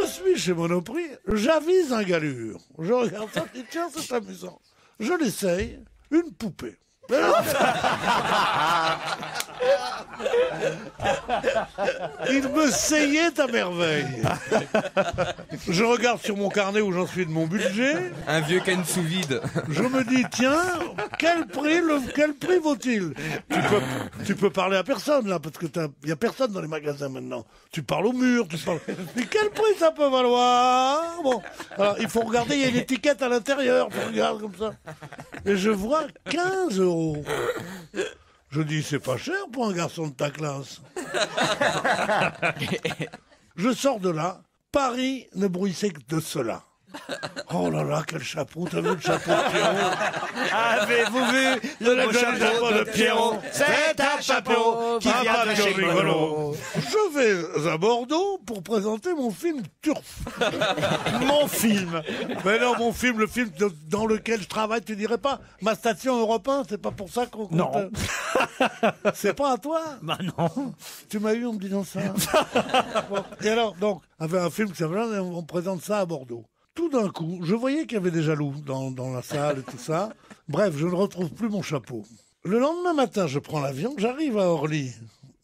suis chez Monoprix, j'avise un galure. Je regarde ça, je dis tiens, c'est amusant. Je l'essaye, une poupée. Il me seyait à merveille. Je regarde sur mon carnet où j'en suis de mon budget. Un vieux canne sous vide. Je me dis tiens, quel prix vaut-il? Tu peux parler à personne là, parce que y a personne dans les magasins maintenant. Tu parles au mur, mais quel prix ça peut valoir? Bon, alors il faut regarder, il y a une étiquette à l'intérieur. Tu regardes comme ça. Et je vois 15 €. Je dis, c'est pas cher pour un garçon de ta classe. Je sors de là, Paris ne bruissait que de cela. Oh là là, quel chapeau, t'as vu le chapeau de Pierrot? Avez-vous vu le chapeau de Pierrot? C'est un chapeau qui vient de chez Rigolo. Je vais à Bordeaux pour présenter mon film Turf. Mon film. Mais non, mon film, le film dans lequel je travaille, tu dirais pas ma station Europe 1, c'est pas pour ça qu'on... Non. C'est pas à toi? Bah non. Tu m'as eu en me disant ça. Bon. Et alors, donc, avec un film, on présente ça à Bordeaux. Tout d'un coup, je voyais qu'il y avait des jaloux dans la salle et tout ça. Bref, je ne retrouve plus mon chapeau. Le lendemain matin, je prends l'avion, j'arrive à Orly.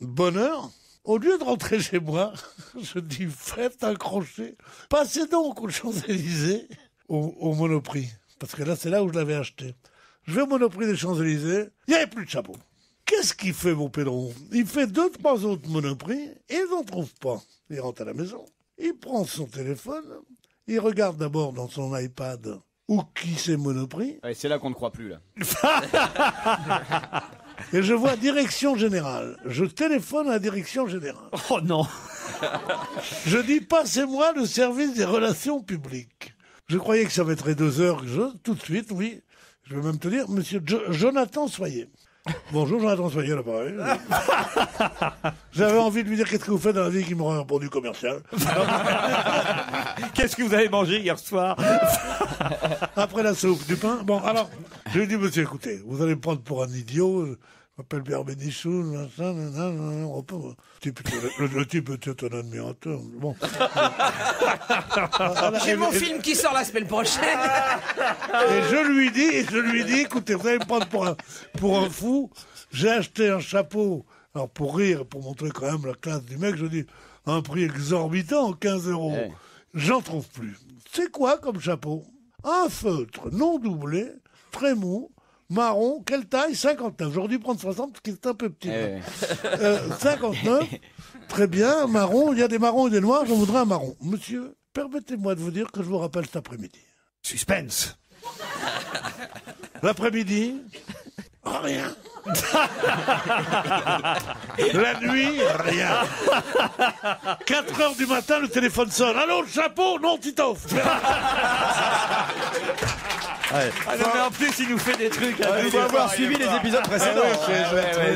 Bonheur. Au lieu de rentrer chez moi, je dis, faites un crochet. Passez donc aux Champs-Élysées, au Monoprix. Parce que là, c'est là où je l'avais acheté. Je vais au Monoprix des Champs-Élysées, il n'y avait plus de chapeau. Qu'est-ce qu'il fait, mon Pédron? Il fait 2-3 autres Monoprix, et ils n'en trouvent pas. Il rentre à la maison, il prend son téléphone, il regarde d'abord dans son iPad où qui c'est Monoprix. Ouais, c'est là qu'on ne croit plus, là. Et je vois Direction Générale. Je téléphone à la Direction Générale. Oh non. Je dis, passez-moi le service des relations publiques. Je croyais que ça mettrait 2 heures. Tout de suite, oui. Je vais même te dire, monsieur Jonathan Soyer. Bonjour Jonathan Soyer, l'appareil. J'avais envie de lui dire qu'est-ce que vous faites dans la vie qui m'aurait répondu commercial. Qu'est-ce que vous avez mangé hier soir? Après la soupe, du pain. Bon, alors, je lui ai dit, monsieur, écoutez, vous allez me prendre pour un idiot. Je m'appelle Pierre Bénichou, le type était un admirateur. Bon. J'ai mon film qui sort la semaine prochaine. Et je lui dis, écoutez, vous allez me prendre pour un fou. J'ai acheté un chapeau. Alors, pour rire, pour montrer quand même la classe du mec, je dis, un prix exorbitant, 15 €. Ouais. J'en trouve plus. C'est quoi comme chapeau? Un feutre non doublé, très mou, marron, quelle taille? 59. J'aurais dû prendre 60 parce qu'il est un peu petit. 59, très bien, marron, il y a des marrons et des noirs, j'en voudrais un marron. Monsieur, permettez-moi de vous dire que je vous rappelle cet après-midi. Suspense. L'après-midi, rien. La nuit, rien. 4 heures du matin, le téléphone sonne. Allô, le chapeau? Non, Titoff. Ouais. Ah non, mais en plus, il nous fait des trucs. Il faut avoir suivi les épisodes précédents.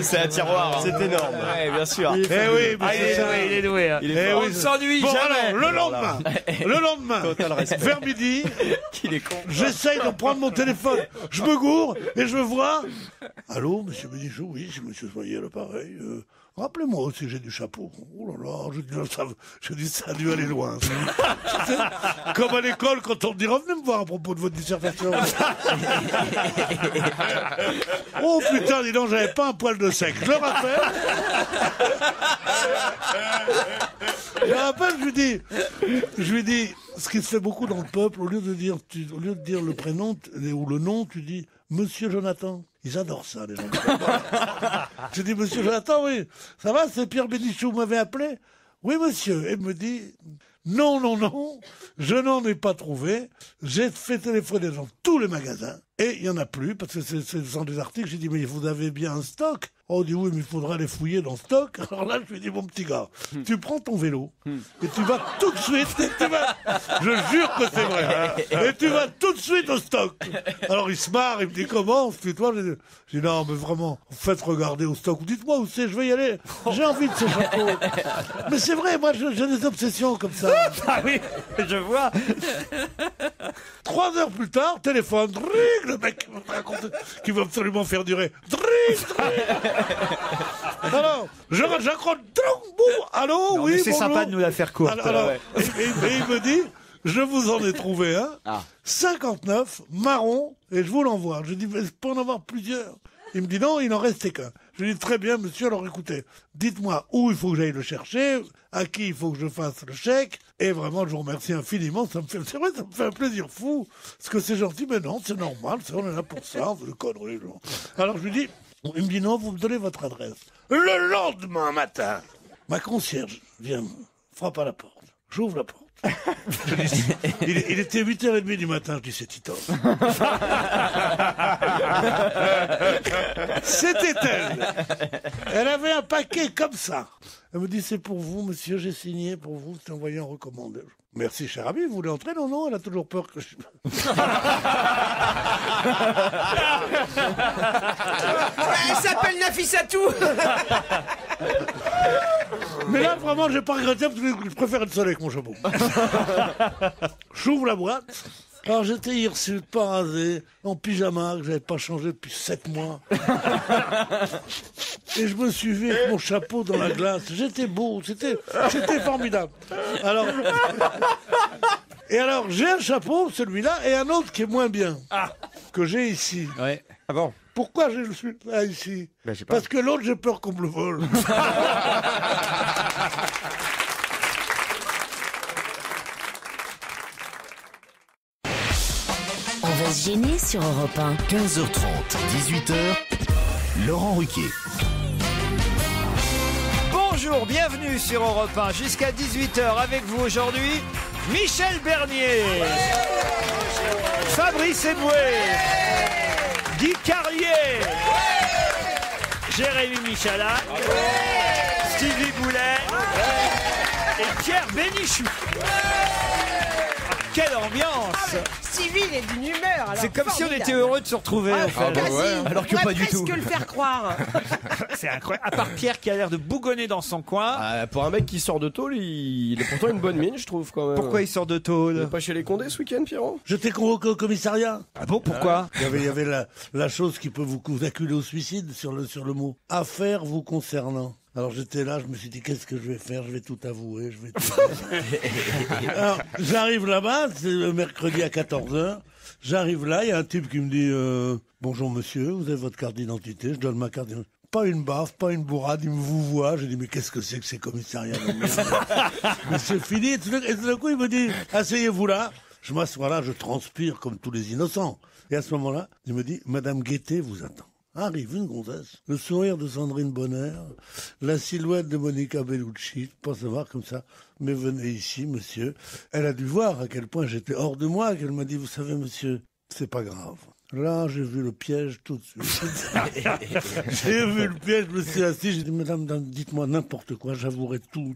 C'est un tiroir. C'est énorme. Ouais, bien sûr. Eh oui, Ah, il est doué. Hein. On ne s'ennuie Bon, jamais. alors, le lendemain, vers midi, Il est con. j'essaye de prendre mon téléphone. Je me gourre et je vois. Allô, monsieur Bénichou? Oui, c'est monsieur Soyer à l'appareil. Rappelez-moi aussi, j'ai du chapeau. Oh là là, je dis ça a dû aller loin. Comme à l'école, quand on me dit revenez me voir à propos de votre dissertation. Oh putain, dis donc, j'avais pas un poil de sec. Je le rappelle. Je lui dis, ce qui se fait beaucoup dans le peuple, au lieu de dire le prénom ou le nom, tu dis Monsieur Jonathan. Ils adorent ça, les gens. Je dis, Monsieur Jonathan, oui, ça va, c'est Pierre Bénichou, vous m'avez appelé? Oui, monsieur. Et il me dit, non, je n'en ai pas trouvé. J'ai fait téléphoner dans tous les magasins et il n'y en a plus parce que ce sont des articles. J'ai dit, mais vous avez bien un stock? Oh, on dit oui, mais il faudra les fouiller dans le stock. Alors là, je lui dis, mon petit gars, tu prends ton vélo et tu vas tout de suite, je jure que c'est vrai, et tu vas tout de suite au stock. Alors il se marre, il me dit, comment? Puis toi, je dis, non, mais vraiment, faites regarder au stock. Dites-moi où c'est, je vais y aller. J'ai envie de ce chapeau. Mais c'est vrai, moi, j'ai des obsessions comme ça. Ah oui, je vois. 3 heures plus tard, téléphone, drink, le mec qui veut absolument faire durer. Drink. Alors, j'accroche, allô, Non, oui, mais c'est bonjour. sympa de nous la faire courte. Alors, et il me dit, je vous en ai trouvé un, 59, marron, et je vous l'envoie. Je dis, mais pour en avoir plusieurs. Il me dit non, il n'en restait qu'un. Je lui dis très bien, monsieur, alors écoutez, dites-moi où il faut que j'aille le chercher, à qui il faut que je fasse le chèque, et vraiment, je vous remercie infiniment, c'est vrai, ça me fait un plaisir fou, parce que c'est gentil, mais non, c'est normal, on est là pour ça, c'est des conneries. Genre. Alors je lui dis, il me dit non, vous me donnez votre adresse. Le lendemain matin, ma concierge vient, frappe à la porte, j'ouvre la porte. Il était 8h30 du matin, je dis c'est Tito. C'était elle. Elle avait un paquet comme ça. Elle me dit c'est pour vous, monsieur, j'ai signé pour vous, c'est envoyé en recommandé. Merci, cher ami, vous voulez entrer? Non, non, elle a toujours peur que je... Elle s'appelle Nafissatou. Mais là, vraiment, j'ai pas regretté parce que je préfère être seul avec mon chapeau. J'ouvre la boîte. Alors, j'étais hirsute, pas rasé, en pyjama, que j'avais pas changé depuis 7 mois. Et je me suis vu avec mon chapeau dans la glace. J'étais beau, c'était formidable. Alors, j'ai un chapeau, celui-là, et un autre qui est moins bien, que j'ai ici. Ouais. Ah bon? Pourquoi j'ai celui-là ici? Ben, je sais pas. Parce que l'autre, j'ai peur qu'on me le vole. On va se gêner sur Europe 1. 15h30, 18h, Laurent Ruquier. Bonjour, bienvenue sur Europe 1 jusqu'à 18h avec vous aujourd'hui, Michel Bernier, Fabrice Eboué, Guy Carlier, Jérémy Michalak, Stevie Boulet et Pierre Bénichou. Quelle ambiance! Stevie, il est d'une humeur. alors C'est comme si on formidable. était heureux de se retrouver. en fait. Quasi. Alors que On pas pourrait du tout. presque le faire croire. C'est incroyable. À part Pierre qui a l'air de bougonner dans son coin. Ah, pour un mec qui sort de tôle, il a pourtant une bonne mine, je trouve quand même. Pourquoi il sort de Il est tôle? pas chez les Condés ce week-end, Pierrot? Je t'ai convoqué au commissariat. Ah bon, pourquoi? Il y avait la chose qui peut vous acculer au suicide sur le mot. Affaire vous concernant. Alors j'étais là, je me suis dit qu'est-ce que je vais faire? Je vais tout avouer, je vais tout faire. Alors j'arrive là-bas, c'est le mercredi à 14h. J'arrive là, il y a un type qui me dit bonjour monsieur, vous avez votre carte d'identité? Je donne ma carte d'identité. Pas une baffe, pas une bourrade, il me vous voit. J'ai dit mais qu'est-ce que c'est que ces commissariats? Mais c'est fini. Et tout d'un coup il me dit asseyez-vous là. Je m'assois là, je transpire comme tous les innocents. Et à ce moment-là, il me dit Madame Guettet vous attend. Arrive une gonzesse, le sourire de Sandrine Bonner, la silhouette de Monica Bellucci, pas savoir comme ça, mais venez ici, monsieur. Elle a dû voir à quel point j'étais hors de moi, qu'elle m'a dit, vous savez, monsieur, c'est pas grave. Là, j'ai vu le piège tout de suite. J'ai vu le piège, je me suis assis, j'ai dit, madame, dites-moi n'importe quoi, j'avouerai tout.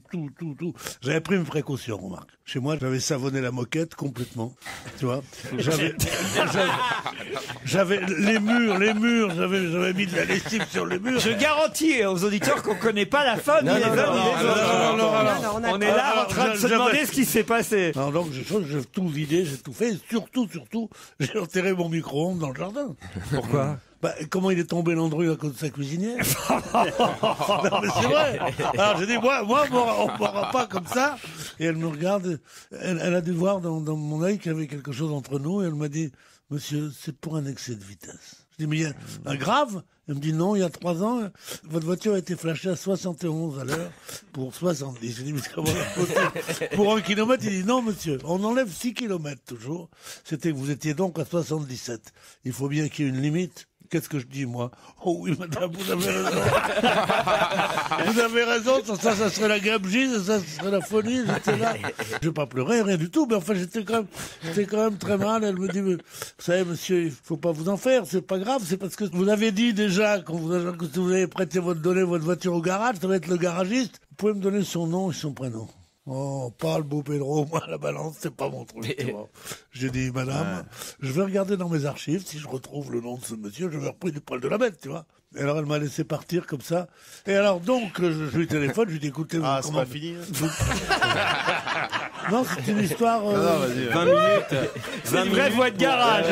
J'avais pris mes précautions, remarque. Chez moi, j'avais savonné la moquette complètement, tu vois. J'avais les murs, j'avais mis de la lessive sur les murs. Je garantis aux auditeurs qu'on connaît pas la femme ni les hommes ni les autres. Non, On est là en train de se demander ce qui s'est passé. Alors donc, j'ai tout vidé, j'ai tout fait, et surtout, j'ai enterré mon micro-ondes dans le jardin. Pourquoi? Bah, comment il est tombé l'andru à cause de sa cuisinière? Non, mais c'est vrai. Alors j'ai dit, moi, on ne boira pas comme ça. Et elle me regarde, elle a dû voir dans mon œil qu'il y avait quelque chose entre nous, et elle m'a dit, monsieur, c'est pour un excès de vitesse. Je dis, mais il y a un grave? Elle me dit, non, il y a 3 ans, votre voiture a été flashée à 71 à l'heure pour 70. Je dis, mais comment pour 1 kilomètre? Il dit, non, monsieur, on enlève 6 kilomètres toujours. C'était que vous étiez donc à 77. Il faut bien qu'il y ait une limite. Qu'est-ce que je dis, moi? Oh oui, madame, vous avez raison. Vous avez raison, ça serait la gabegie, ça serait la folie, j'étais là. Je vais pas pleurer, rien du tout, mais enfin, j'étais quand même très mal. Elle me dit, mais, vous savez, monsieur, il faut pas vous en faire, c'est pas grave, c'est parce que vous avez dit déjà, que vous avez prêté donné votre voiture au garage, ça va être le garagiste. Vous pouvez me donner son nom et son prénom? Oh, pas le beau Pedro, moi, la balance, c'est pas mon truc. Tu vois. J'ai dit, madame, je vais regarder dans mes archives, si je retrouve le nom de ce monsieur, je vais repris du poil de la bête, tu vois. Et alors, elle m'a laissé partir comme ça. Et alors, donc, je lui téléphone, je lui dis, écoutez, c'est pas fini. Non, c'est une histoire... 20 minutes. C'est une vraie voie de garage.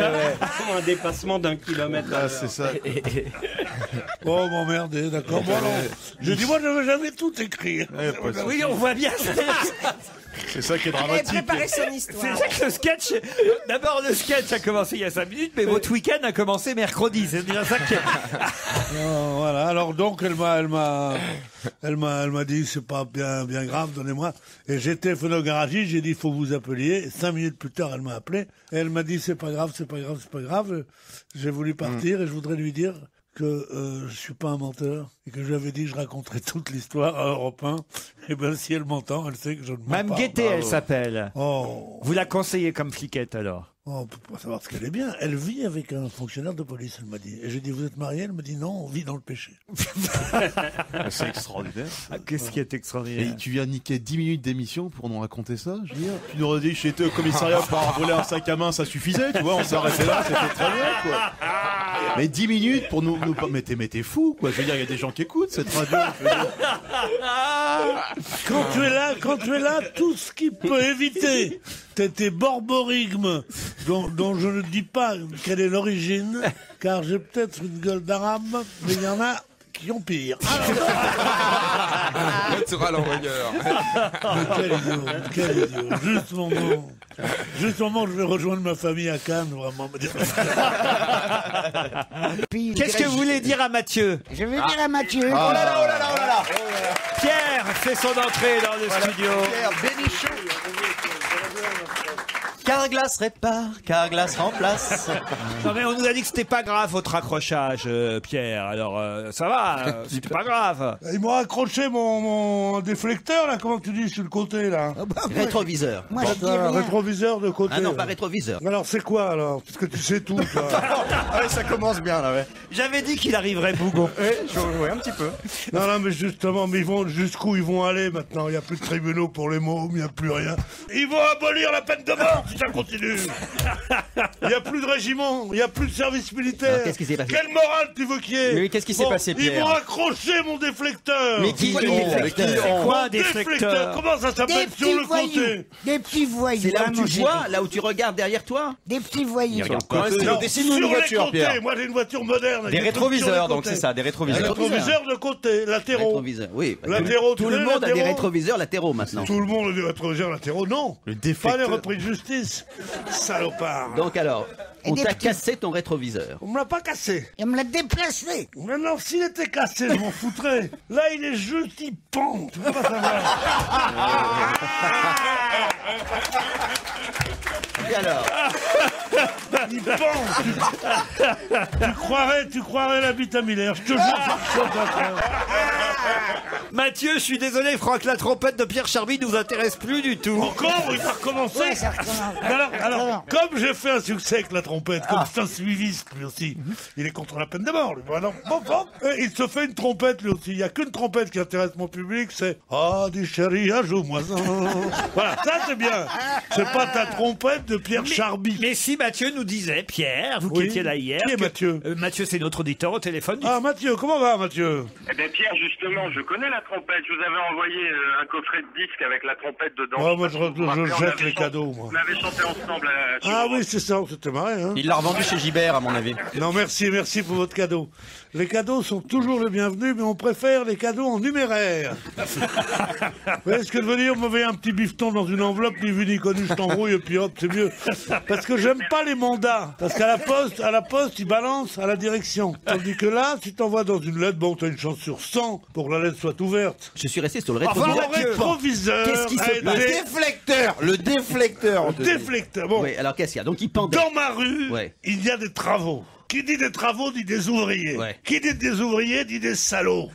Un dépassement d'1 kilomètre. Ah, c'est ça. Oh, m'emmerder, d'accord. Bon, alors, je dis, moi, je ne veux jamais tout écrire. Oui, on voit bien. C'est ça qui est Elle avait dramatique. préparé son C'est histoire. ça que le sketch. D'abord, le sketch a commencé il y a 5 minutes, mais votre week-end a commencé mercredi. C'est bien ça qui. Non, voilà. Alors donc elle m'a dit c'est pas bien grave, donnez-moi. Et j'ai téléphoné au garagiste, j'ai dit il faut que vous appeliez. Et 5 minutes plus tard elle m'a appelé et elle m'a dit c'est pas grave. J'ai voulu partir et je voudrais lui dire que je suis pas un menteur et que je lui avais dit que je raconterais toute l'histoire à Europe 1. Et ben si elle m'entend, elle sait que je ne mens pas. Mme Guettet, elle s'appelle. Oh. Vous la conseillez comme fliquette alors? Oh, pour savoir ce qu'elle est bien. Elle vit avec un fonctionnaire de police, elle m'a dit. Et j'ai dit, vous êtes marié? Elle me dit, non, on vit dans le péché. C'est extraordinaire. Ah, qu'est-ce qui est extraordinaire? Et tu viens niquer 10 minutes d'émission pour nous raconter ça, je veux dire. Tu nous aurais dit que j'étais au commissariat pour avoir volé un sac à main, ça suffisait, tu vois, on s'est arrêté là, c'était très bien, quoi. Mais 10 minutes pour nous mais t'es fou, quoi. Je veux dire, il y a des gens qui écoutent cette radio. Je veux dire. Quand tu es là, tout ce qui peut éviter tes borborigmes dont je ne dis pas quelle est l'origine, car j'ai peut-être une gueule d'arabe, mais il y en a qui ont pire. Tu seras l'envoyeur. Quel idiot. Juste au moment où je vais rejoindre ma famille à Cannes, vraiment me dire. Qu'est-ce que vous voulez dire à Mathieu? Je vais dire à Mathieu. Oh là là, oh là là, oh là là. Pierre fait son entrée dans le studio. Pierre Bénichou. Carglass répare, Carglass remplace. Non mais on nous a dit que c'était pas grave votre accrochage, Pierre. Alors ça va, c'était pas grave. Ils m'ont accroché mon déflecteur, là, comment tu dis, sur le côté, là. Rétroviseur. Moi, je dis Un rien. rétroviseur de côté. Ah non, pas rétroviseur. Alors c'est quoi, alors? Parce que tu sais tout, toi. Ah ouais, ça commence bien, là, ouais. J'avais dit qu'il arriverait Bougon. Ouais, un petit peu. Non, mais justement, mais ils vont jusqu'où ils vont aller maintenant? Il n'y a plus de tribunaux pour les mômes, il n'y a plus rien. Ils vont abolir la peine de mort si ça continue. Il n'y a plus de régiment, il n'y a plus de service militaire. Alors, qu'est-ce qui s'est passé? Quelle morale tu veux qu'il y ait? Mais qu'est-ce qui s'est passé, Ils Pierre? vont accrocher mon déflecteur. Mais qui Quoi, ont? déflecteur Mais qui ont? Quoi, Mon déflecteur? Comment ça s'appelle sur le côté? Des petits voyous. C'est là où hein, tu mon chéri. vois, là où tu regardes derrière toi. Des petits voyous. Non, Dessine-nous sur une les voiture, côtés. Pierre. Moi j'ai une voiture moderne. Des avec des trucs rétroviseurs, sur les donc côtés. c'est ça, des Des rétroviseurs. rétroviseurs de côté, latéraux. Rétroviseur, oui. Latéraux, Tout tu le sais, monde a des latéraux. rétroviseurs latéraux maintenant. Tout le monde a des rétroviseurs latéraux, non. Le Pas déflecteur. les repris de justice. Salopard. Donc alors, Et on des t'a petits- cassé ton rétroviseur. On me l'a pas cassé. Il me l'a déplacé. Maintenant, s'il était cassé, je m'en foutrais. Là, il est juste, il pend. Tu peux pas savoir. Et alors, Il pend. Tu croirais la bite à Miller. Je te jure, je te chante. Mathieu, je suis désolé, Franck, la trompette de Pierre Charby nous intéresse plus du tout. Encore, il va recommencer. Ouais, ça recommence. Alors, comme j'ai fait un succès avec la trompette, comme c'est un suiviste lui aussi, il est contre la peine de mort. Lui. Alors, et il se fait une trompette lui aussi. Il n'y a qu'une trompette qui intéresse mon public, c'est Ah, dis chéri, joue-moi ça. Voilà, ça c'est bien. C'est pas ta trompette de Pierre Charby. Mais si Mathieu nous disait, Pierre, vous qui Oui. étiez là hier. Qui est que- Mathieu Mathieu, c'est notre auditeur au téléphone. Ah, Mathieu, comment va, Mathieu? Eh bien Pierre, justement, je connais la trompette. Je vous avais envoyé un coffret de disques avec la trompette dedans. Ouais, moi, je Vous vous rappelez, on jette avait les chanté- cadeaux, moi. On avait chanté ensemble. Sur Ah Europe. oui, c'est ça, c'était marrant, hein. Il l'a revendu chez Gibert, à mon avis. Non, merci pour votre cadeau. Les cadeaux sont toujours les bienvenus, mais on préfère les cadeaux en numéraire. Vous voyez ce que je veux dire? On m'envoie un petit bifton dans une enveloppe, ni vu ni connu, je t'embrouille, et puis hop, c'est mieux. Parce que j'aime pas les mandats. Parce qu'à la poste, ils balancent à la direction. Tandis que là, si t'envoies dans une lettre, bon, t'as une chance sur 100 pour que la lettre soit ouverte. je suis resté sur le Au revoir, rétroviseur. Mathieu. Rétroviseur. Qu'est-ce qui se a passe? été- Le déflecteur. on te dit. Déflecteur. Bon, Oui, alors qu'est-ce qu'il y a? Donc il pendait. dans ma rue, Ouais. il y a des travaux. Qui dit des travaux dit des ouvriers. Ouais. Qui dit des ouvriers dit des salauds.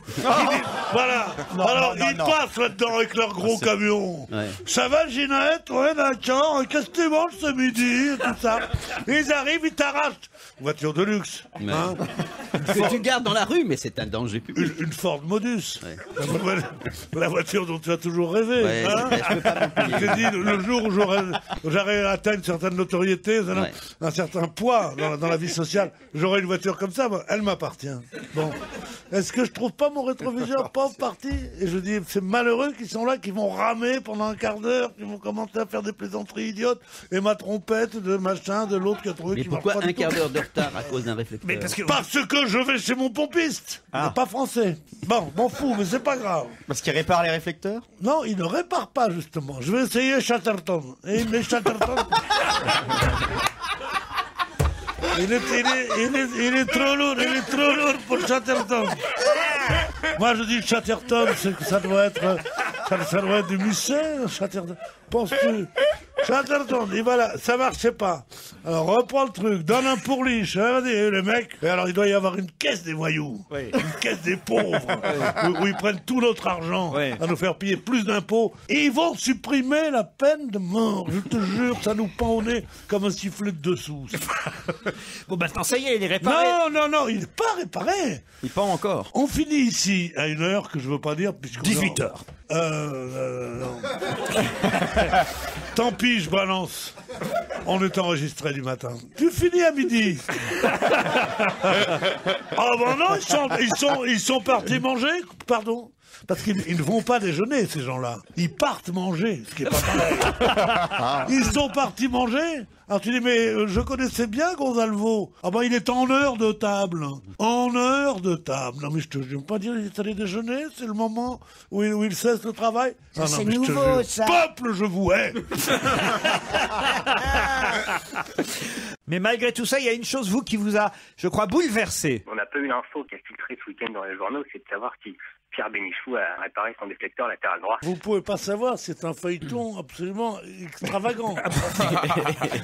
Voilà. Alors, ils passent là-dedans avec leurs gros camions. Ouais. Ça va, Ginette? Ouais, d'accord. Qu'est-ce que tu manges ce midi? Et tout ça. Ils arrivent, ils t'arrachent. Voiture de luxe. Ouais. Hein. Que tu gardes dans la rue, mais c'est un danger public. Une Ford Modus. Ouais. La voiture dont tu as toujours rêvé. Ouais, hein. je peux pas non plus. Je te dis, le jour où j'aurai atteint une certaine notoriété, Ouais. un certain poids dans la vie sociale, j'aurai une voiture comme ça, elle m'appartient. Bon. Est-ce que je trouve pas mon rétroviseur pauvre parti? Et je dis, c'est malheureux qui sont là, qui vont ramer pendant un quart d'heure, qui vont commencer à faire des plaisanteries idiotes, et ma trompette de machin, de l'autre qui a trouvé Mais qui marche pourquoi pas du un tout. quart d'heure de retard à cause d'un réflecteur? Mais parce que Parce que que je vais chez mon pompiste. Il n'est pas français. Bon, m'en fous, mais c'est pas grave. Parce qu'il répare les réflecteurs? Non, il ne répare pas, justement. Je vais essayer Chatterton. Et il met Chatterton. Il est trop lourd pour Chatterton. Moi, je dis Chatterton, c'est que ça doit être du musset, Chatterton. Penses-tu? Chatterton, et voilà, ça marchait pas. Alors, reprends le truc, donne un pourliche, hein, les mecs. Et alors, il doit y avoir une caisse des voyous. Oui. Une caisse des pauvres. Où ils prennent tout notre argent à nous faire payer plus d'impôts. Et ils vont supprimer la peine de mort. Je te jure, ça nous pend au nez comme un sifflet de dessous. Bon, maintenant, ça y est, il est réparé. Non, il n'est pas réparé. Il pend encore. On finit ici à une heure que je veux pas dire puisque 18h. Non. Tant pis, je balance. On est enregistré du matin. Tu finis à midi. Ah ben non, ils sont partis manger. Pardon. Parce qu'ils ne vont pas déjeuner, ces gens-là. Ils partent manger, ce qui n'est pas pareil. Ils sont partis manger. Alors tu dis, mais je connaissais bien Gonzalvo. Ah ben il est en heure de table. En heure de table. Non mais je ne veux pas dire qu'il est allé déjeuner, c'est le moment où il cesse le travail. Ça, c'est nouveau, ça. Peuple, je vous hais. Mais malgré tout ça, il y a une chose, vous, qui vous a, je crois, bouleversé. On n'a pas eu l'info qui a filtré ce week-end dans les journaux, c'est de savoir si Pierre Bénichou a réparé son déflecteur latéral droit. Vous pouvez pas savoir, c'est un feuilleton absolument extravagant.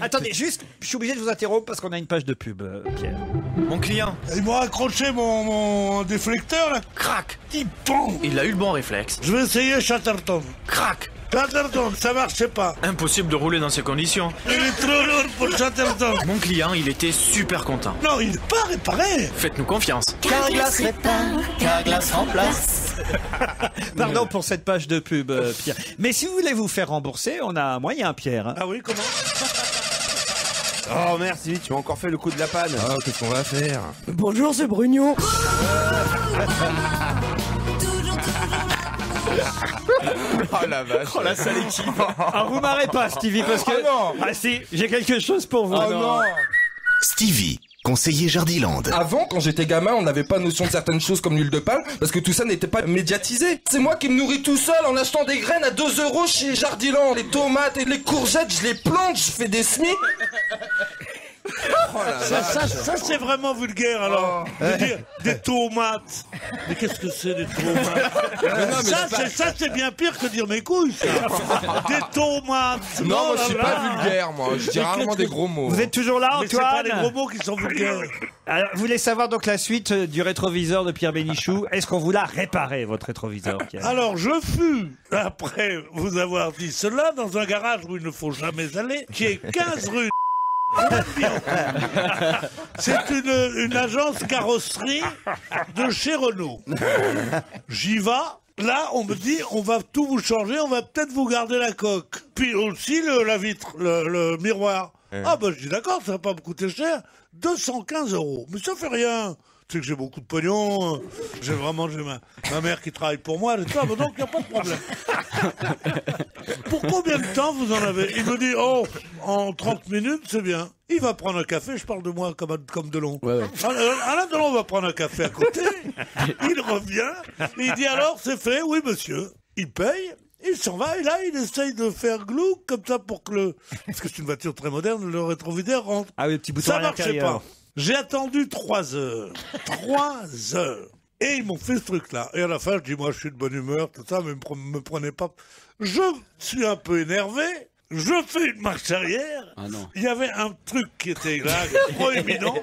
Attendez, juste, je suis obligé de vous interrompre parce qu'on a une page de pub, Pierre. Mon client. Ils m'ont accroché mon déflecteur, là. Crac. Il pend. Il a eu le bon réflexe. Je vais essayer Chatterton. Crac. Chatterton, ça marchait pas. Impossible de rouler dans ces conditions. Il est trop lourd pour Chatterton. Mon client, il était super content. Non, il n'est pas réparé. Faites-nous confiance. Carglass répare, Carglass remplace. Pardon pour cette page de pub, Pierre. Mais si vous voulez vous faire rembourser, on a un moyen, Pierre. Hein. Ah oui, comment? Oh merci, tu as encore fait le coup de la panne. Oh, qu'est-ce qu'on va faire? Bonjour, c'est Brugno. Oh la vache. Oh la sale équipe. Ah, vous marrez pas, Stevie, parce que... Oh non. Ah si, j'ai quelque chose pour vous. Oh non. Stevie, conseiller Jardiland. Avant, quand j'étais gamin, on n'avait pas notion de certaines choses comme l'huile de palme, parce que tout ça n'était pas médiatisé. C'est moi qui me nourris tout seul en achetant des graines à 2 € chez Jardiland. Les tomates et les courgettes, je les plante, je fais des semis. Oh la vache. Ça c'est vraiment vulgaire alors. De dire des tomates. Mais qu'est-ce que c'est des tomates? Ça c'est bien pire que dire mes couilles. Ça. Des tomates. Non, moi je suis pas vulgaire, moi. Je dis rarement des gros mots. Vous êtes toujours là, Mais Antoine? c'est pas les gros mots qui sont vulgaires. Alors, vous voulez savoir donc la suite du rétroviseur de Pierre Bénichou. Est-ce qu'on vous l'a réparé, votre rétroviseur, Pierre? Alors je fus, après vous avoir dit cela, dans un garage où il ne faut jamais aller, qui est 15 rue. C'est une agence carrosserie de chez Renault. J'y vais. Là, on me dit, on va tout vous changer, on va peut-être vous garder la coque. Puis aussi la vitre, le miroir. Ah ben je dis d'accord, ça va pas me coûter cher. 215 €. Mais ça fait rien. Tu sais que j'ai beaucoup de pognon, j'ai ma mère qui travaille pour moi, et tout ça, donc il n'y a pas de problème. Pour combien de temps vous en avez? Il me dit, oh, en 30 minutes, c'est bien. Il va prendre un café, je parle de moi comme Delon. Ouais. Alain Delon va prendre un café à côté, il revient, il dit alors, c'est fait? Oui, monsieur. Il paye. Il s'en va et là, il essaye de faire glou comme ça pour que parce que c'est une voiture très moderne, le rétroviseur rentre. Ah oui, le petit bouton à marchait l'intérieur. pas. J'ai attendu 3 heures. 3 heures. Et ils m'ont fait ce truc-là. Et à la fin, je dis, moi, je suis de bonne humeur, tout ça, mais me prenez pas. Je suis un peu énervé. Je fais une marche arrière. Ah non. Il y avait un truc qui était là, proéminent.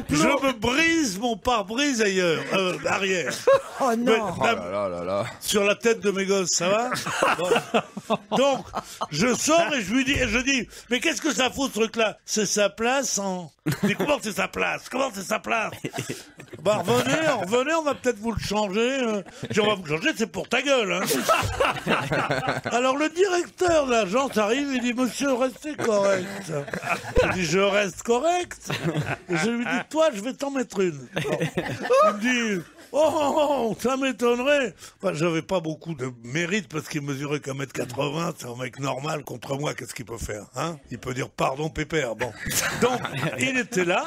Je me brise mon pare-brise arrière. Oh non. Oh là là là là. Sur la tête de mes gosses, ça va? Bon. Donc, je sors et je dis, mais qu'est-ce que ça fout ce truc-là? C'est sa place en... Mais comment c'est sa place? Comment c'est sa place? Bah revenez, on va peut-être vous le changer. Si on va vous le changer, c'est pour ta gueule. Hein. Alors le directeur de l'agence arrive, il dit, monsieur, restez correct. Je dis, je reste correct. Et je lui dis, toi, je vais t'en mettre une. Bon. Il me dit, oh, ça m'étonnerait. Enfin, j'avais pas beaucoup de mérite parce qu'il mesurait qu'à 1m80, c'est un mec normal contre moi, qu'est-ce qu'il peut faire, hein? Il peut dire pardon, pépère, bon. Donc, il était là,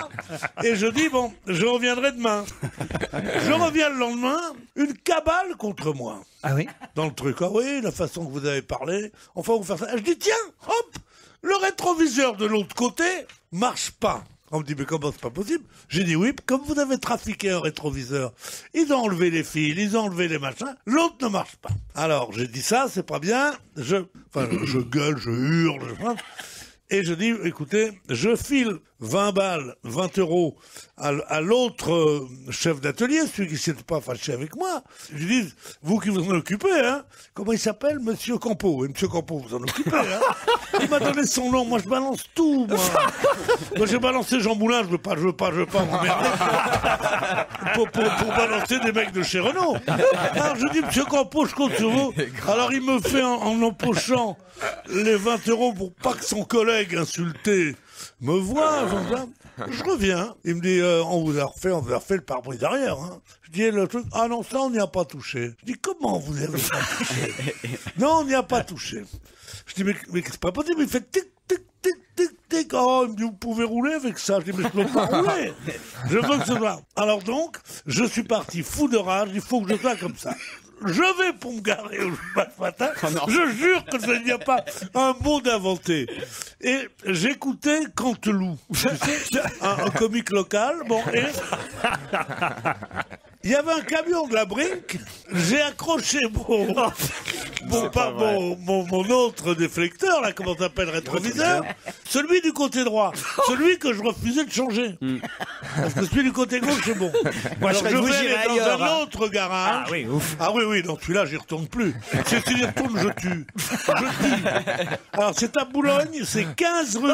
et je dis, bon, je reviendrai demain. Je reviens le lendemain, une cabale contre moi. Ah oui? Dans le truc, ah oui, la façon que vous avez parlé, enfin vous faire ça. Je dis, tiens, hop, le rétroviseur de l'autre côté marche pas. On me dit, mais comment c'est pas possible? J'ai dit oui, comme vous avez trafiqué un rétroviseur, ils ont enlevé les fils, ils ont enlevé les machins, l'autre ne marche pas. Alors, j'ai dit ça, c'est pas bien, je gueule, je hurle, et je dis, écoutez, je file 20 balles, 20 euros à l'autre chef d'atelier, celui qui s'était pas fâché avec moi. Je lui dis, vous qui vous en occupez, hein, comment il s'appelle? Monsieur Campo. Et Monsieur Campo, vous en occupez, hein. Il m'a donné son nom, moi je balance tout, moi. Moi j'ai balancé Jean Moulin, je veux pas m'emmerder pour balancer des mecs de chez Renault. Alors je dis, Monsieur Campo, je compte sur vous. Alors il me fait en empochant les 20 euros pour pas que son collègue insulté me voit, je reviens. Il me dit, on vous a refait le pare-brise arrière. Hein. Je dis, le truc, ah non, ça on n'y a pas touché. Je dis, comment vous avez pas touché? Non, on n'y a pas touché. Je dis, mais c'est pas possible, il fait tic, tic, tic, tic, tic. Oh, il me dit, vous pouvez rouler avec ça. Je dis, mais je peux pas rouler. Je veux que ce soit. Alors donc, je suis parti fou de rage, il faut que je sois comme ça. Je vais pour me garer au matin. Je jure que il n'y a pas un mot d'inventé. Et j'écoutais Canteloup, tu sais, un comique local. Bon, et il y avait un camion de la Brink. J'ai accroché mon autre déflecteur, là, comment t'appelles, rétroviseur, celui du côté droit, celui que je refusais de changer. Parce que celui du côté gauche, c'est bon. Moi, alors, je vais aller dans un autre garage. Ah oui, ouf. Ah oui, non, celui-là, j'y retourne plus. Si j'y retourne, je tue. Alors, c'est à Boulogne, c'est 15 rue.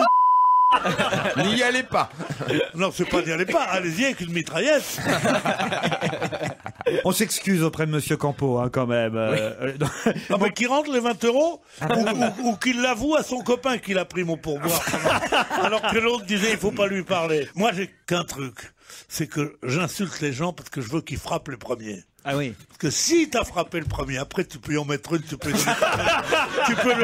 N'y allez pas. Non, c'est pas n'y allez pas. Allez-y avec une mitraillette. On s'excuse auprès de Monsieur Campo, hein, quand même. Non, mais qu'il rentre les 20 euros ou qu'il l'avoue à son copain qu'il a pris mon pourboire. Alors que l'autre disait il faut pas lui parler. Moi, j'ai qu'un truc. C'est que j'insulte les gens parce que je veux qu'ils frappent les premiers. Ah oui. Parce que si t'as frappé le premier, après tu peux y en mettre une, tu peux lui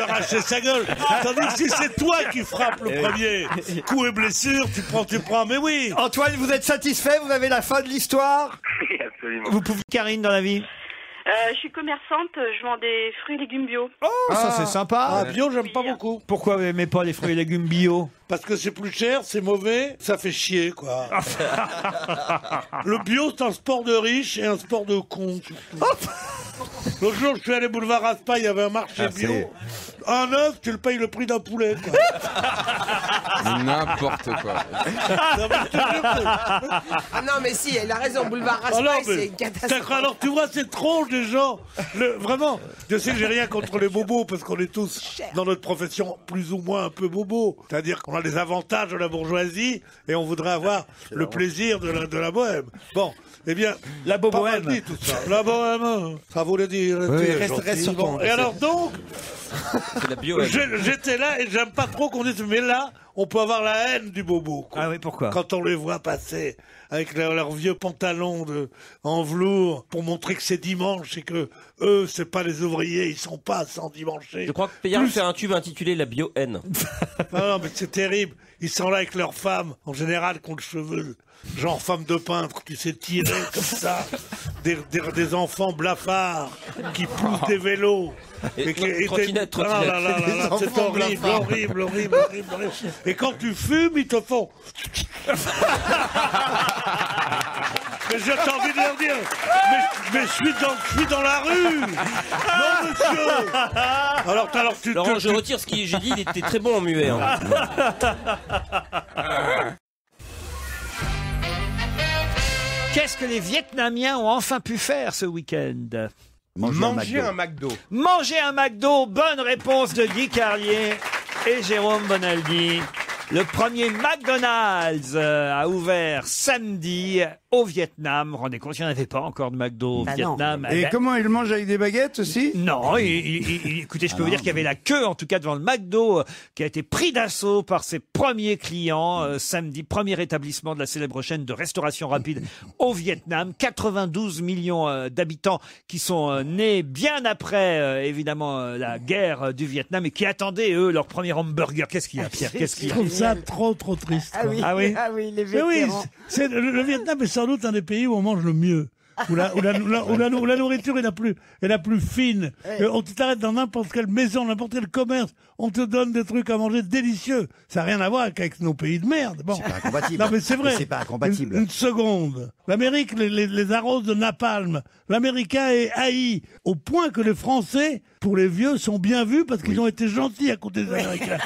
arracher sa gueule. Tandis que si c'est toi qui frappes le premier, coup et blessure, tu prends, mais oui. Antoine, vous êtes satisfait? Vous avez la fin de l'histoire? Oui, absolument. Vous pouvez, Karine, dans la vie? Je suis commerçante, je vends des fruits et légumes bio. Oh, ça c'est sympa. Ah, bio, j'aime pas beaucoup. Pourquoi vous n'aimez pas les fruits et légumes bio? Parce que c'est plus cher, c'est mauvais, ça fait chier, quoi. Le bio, c'est un sport de riche et un sport de con, surtout. L'autre jour, je suis allé boulevard Raspail, il y avait un marché bio. Un œuf, tu le payes le prix d'un poulet, quoi. N'importe quoi. Ah non, mais si, elle a raison, boulevard Raspail, c'est une catastrophe. Alors, tu vois, c'est trop des gens. Vraiment, je sais que j'ai rien contre les bobos, parce qu'on est tous, dans notre profession, plus ou moins un peu bobos. C'est-à-dire qu'on a les avantages de la bourgeoisie, et on voudrait avoir le plaisir de la bohème. Bon, eh bien, la bohème. Pas mal dit, tout ça. La bohème, ça voulait dire. Oui, reste sur ton. Et alors donc, j'étais là et j'aime pas trop qu'on dise, mais là, on peut avoir la haine du bobo. Quoi. Ah oui, pourquoi? Quand on les voit passer avec leurs vieux pantalons en velours pour montrer que c'est dimanche et que eux, c'est pas les ouvriers, ils sont pas sans dimancher. Je crois que Payard fait un tube intitulé La bio-haine. Non, mais c'est terrible. Ils sont là avec leurs femmes, en général, qui ont le cheveu genre femme de peintre, tu sais, tiré comme ça, des enfants blafards qui poussent des vélos. Trottinette. Ah là là là là, c'est horrible. Et quand tu fumes, ils te font. Mais j'ai envie de leur dire, mais je suis dans la rue. Non, monsieur. Alors Laurent, je retire ce que j'ai dit, il était très bon en muet. Hein. Qu'est-ce que les Vietnamiens ont enfin pu faire ce week-end? Manger un McDo. Manger un McDo, bonne réponse de Guy Carlier et Jérôme Bonaldi. Le premier McDonald's a ouvert samedi au Vietnam. Vous vous rendez compte, il n'y en avait pas encore de McDo au Vietnam. Et comment ils mangent avec des baguettes aussi? Non, écoutez, je peux vous dire qu'il y avait la queue, en tout cas, devant le McDo, qui a été pris d'assaut par ses premiers clients samedi, premier établissement de la célèbre chaîne de restauration rapide au Vietnam. 92 millions d'habitants qui sont nés bien après, évidemment, la guerre du Vietnam et qui attendaient, eux, leur premier hamburger. Qu'est-ce qu'il y a, Pierre? Qu'est-ce qu'il y a? ça trop triste. Ah quoi. oui, Ah oui. ah oui, les Mais oui, vétérans. le Vietnam est sans doute un des pays où on mange le mieux. Où la nourriture est la plus fine. On t'arrête dans n'importe quelle maison, n'importe quel commerce, on te donne des trucs à manger délicieux. Ça n'a rien à voir avec nos pays de merde. Bon. C'est pas incompatible. Non mais c'est vrai. C'est pas incompatible. Une seconde. L'Amérique les arrose de napalm. L'Américain est haï au point que les Français, pour les vieux, sont bien vus parce qu'ils ont été gentils à côté des Américains.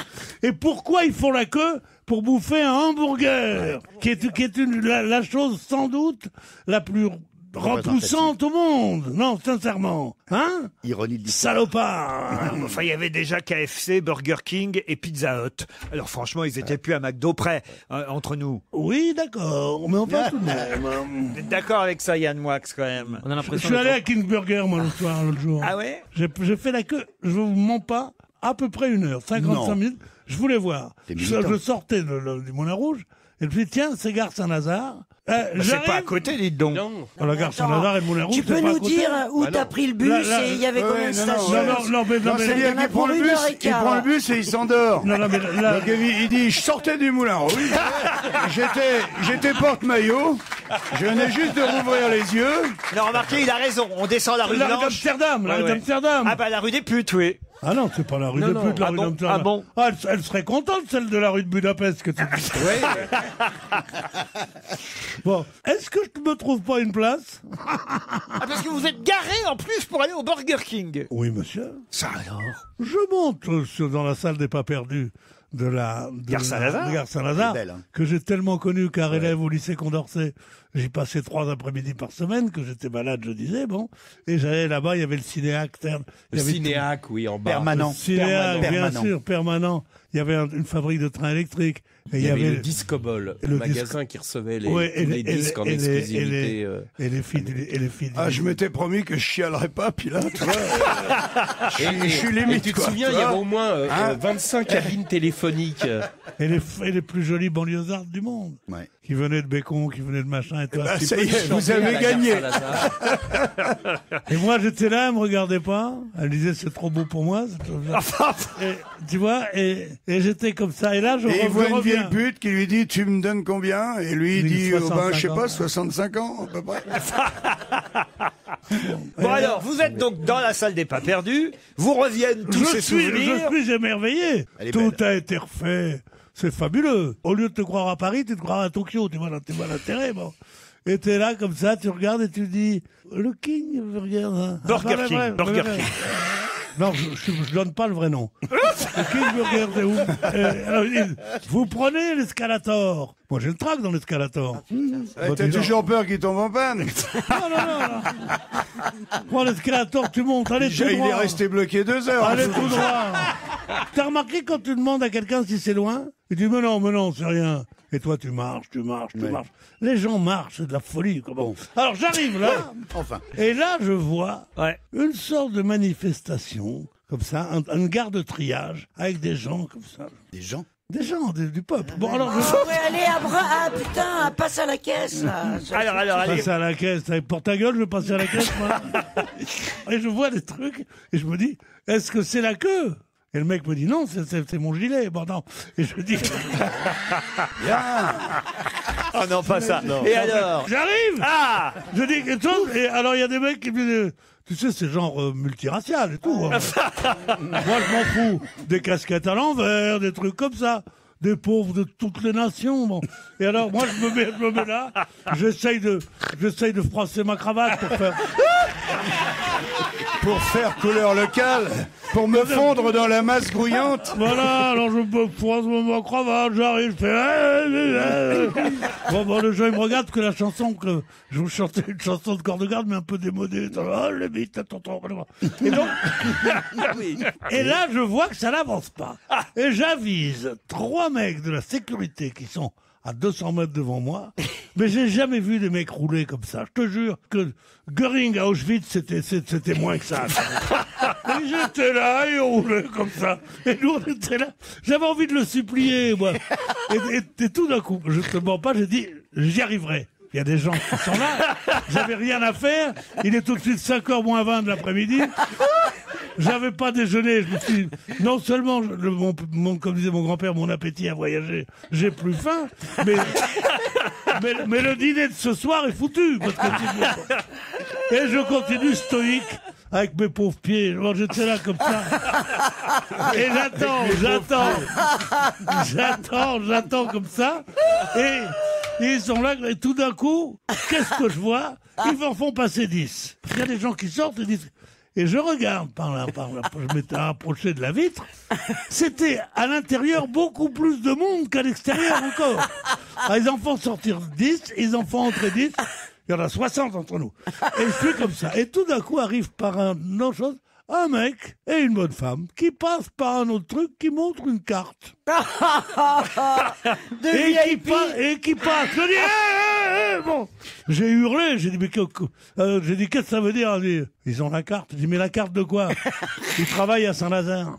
Et pourquoi ils font la queue pour bouffer un hamburger, qui est la chose sans doute la plus repoussante au monde. Non, sincèrement. Hein? Ironie de salopard. Enfin, il y avait déjà KFC, Burger King et Pizza Hut. Alors franchement, ils étaient plus à McDo près, entre nous. Oui, d'accord, mais enfin tout de même. Vous êtes d'accord avec ça, Yann Moix, quand même? On a Je suis allé à King Burger, moi, l'autre soir, l'autre jour. Ah ouais? J'ai fait la queue, je vous mens pas, à peu près 1 heure, 55 minutes. Je voulais voir. Je sortais du Moulin Rouge, et puis tiens, c'est Gare Saint-Lazare. C'est pas à côté, dites donc. La Gare Saint-Lazare et le Moulin Rouge, Tu peux nous dire où t'as pris le bus et il y avait combien de stations? Non, mais c'est bien qu'il prend le bus, il prend le bus et il s'endort. Non, mais là, donc il dit, je sortais du Moulin Rouge, j'étais porte-maillot, je venais juste de rouvrir les yeux. Non, remarquez, il a raison. On descend la rue la rue Blanche. d'Amsterdam, la rue Ouais, ouais. d'Amsterdam. Ah bah la rue des putes, oui. Ah non, c'est pas la rue des putes, la rue d'Amsterdam. Ah bon? Ah, elle serait contente, celle de la rue de Budapest, que tu dis. Bon, est-ce que je me trouve pas une place? Ah, parce que vous êtes garé en plus pour aller au Burger King. Oui, monsieur. Ça alors? Je monte dans la salle des pas perdus de Gare Saint-Lazare. Gare Saint-Lazare, belle, hein. que j'ai tellement connu car élève au lycée Condorcet. J'y passais 3 après-midi par semaine, que j'étais malade, je disais, bon. Et j'allais là-bas, il y avait le cinéac. Le cinéac, oui, en bas. Permanent. Le cinéac, bien sûr, permanent. Il y avait une fabrique de trains électriques. Et il y avait le Discobol, le magasin qui recevait les disques en exclusivité. Et les filles. Ah, je m'étais promis que je chialerais pas, puis là, tu vois. Je suis limite, et tu te souviens, il y avait au moins 25 cabines téléphoniques. Et les plus jolies banlieusardes du monde. Ouais. Qui venaient de Bécon, qui venaient de machin, et toi. Ça y est, vous avez gagné. Et moi, j'étais là, elle me regardait pas. Elle disait, c'est trop beau pour moi. Et, tu vois, et j'étais comme ça. Et là, je il voit une vieille reviens. pute qui lui dit, tu me donnes combien? Et lui, il dit, je sais pas, 65 ans, à peu près. Bon alors, vous êtes donc dans la salle des pas perdus. Vous reviennent tous ces souvenirs. Je suis émerveillé. Tout belle. a été refait. C'est fabuleux. Au lieu de te croire à Paris, tu te crois à Tokyo. Tu vois l'intérêt, bon. Et t'es là, comme ça, tu regardes et tu dis, le King, regarde. Hein. Burger King, Burger King. Non, je donne pas le vrai nom. Le King Burger, c'est où? Alors, ils disent, vous prenez l'escalator. Moi, j'ai le trac dans l'escalator. T'as toujours peur qu'il tombe en panne. Non. Prends l'escalator, tu montes, allez tout Il droit. est resté bloqué 2 heures. Allez tout droit. T'as remarqué quand tu demandes à quelqu'un si c'est loin? Il dit, mais non, c'est rien. Et toi, tu marches. Les gens marchent, c'est de la folie. Bon. Alors, j'arrive là. Enfin. Et là, je vois une sorte de manifestation, comme ça, une gare de triage, avec des gens comme ça. Des gens? Des gens, du peuple. Bon, alors, putain, passe à la caisse, là. Alors, allez. Passe à la caisse. Pour ta gueule, je vais passer à la caisse, moi. Et je vois des trucs, et je me dis, est-ce que c'est la queue? Et le mec me dit, non, c'est mon gilet. Bon, non. Et je dis, Oh non, pas ça. Non. Et alors? J'arrive. Ah. Je dis quelque chose, et alors il y a des mecs qui me disent, tu sais, c'est genre multiracial et tout. Hein. Moi, je m'en fous. Des casquettes à l'envers, des trucs comme ça. Des pauvres de toutes les nations. Bon. Et alors, moi, je me mets là, j'essaye de froisser ma cravate Pour faire couleur locale, pour me fondre dans la masse grouillante. Voilà, alors je me froisse ma cravate, j'arrive, je fais... Bon, les gens, ils me regardent que la chanson que je vous chantais, une chanson de corps de garde, mais un peu démodée. Oh, le bite, tonton. Et donc, et là, je vois que ça n'avance pas. Et j'avise 3 mecs de la sécurité qui sont à 200 mètres devant moi, mais j'ai jamais vu des mecs rouler comme ça. Je te jure que Göring à Auschwitz, c'était moins que ça. Et j'étais là, et on roulait comme ça. Et nous, on était là. J'avais envie de le supplier, moi. Et tout d'un coup, je te mens pas, j'ai dit, j'y arriverai. Il y a des gens qui sont là. J'avais rien à faire. Il est tout de suite 5h moins 20 de l'après-midi. j'avais pas déjeuné. Je me suis dit, non seulement, comme disait mon grand-père, mon appétit a voyagé, j'ai plus faim, mais le dîner de ce soir est foutu. Parce que et je continue stoïque avec mes pauvres pieds. Moi, j'étais là comme ça. Et j'attends comme ça. Et ils sont là, et tout d'un coup, qu'est-ce que je vois? Ils m'en font passer 10. Il y a des gens qui sortent et disent... Et je regarde par là, je m'étais approché de la vitre. C'était à l'intérieur beaucoup plus de monde qu'à l'extérieur encore. Alors, ils en font sortir 10, ils en font entrer 10. Il y en a 60 entre nous. Et je suis comme ça. Et tout d'un coup arrive par un autre chose, un mec et une bonne femme qui passent par un autre truc qui montre une carte. et qui passe. Je dis, bon. J'ai hurlé, j'ai dit, mais qu'est-ce que ça veut dire? Ils ont la carte. J'ai dit, mais la carte de quoi? Ils travaillent à Saint-Lazare.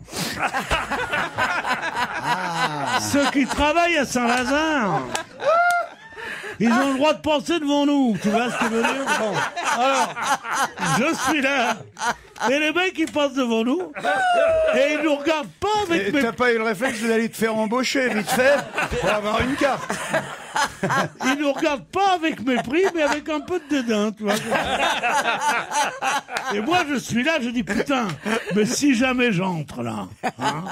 Ceux qui travaillent à Saint-Lazare, ils ont le droit de passer devant nous. Tu vois ce que je veux dire? Bon. Alors, je suis là. Et les mecs, ils passent devant nous. Et ils nous regardent pas avec mes... T'as pas eu le réflexe d'aller te faire embaucher, vite fait, pour avoir une carte. Ils nous regardent pas avec mépris, mais avec un peu de dédain, tu vois. Et moi, je suis là, je dis, putain, mais si jamais j'entre là, hein,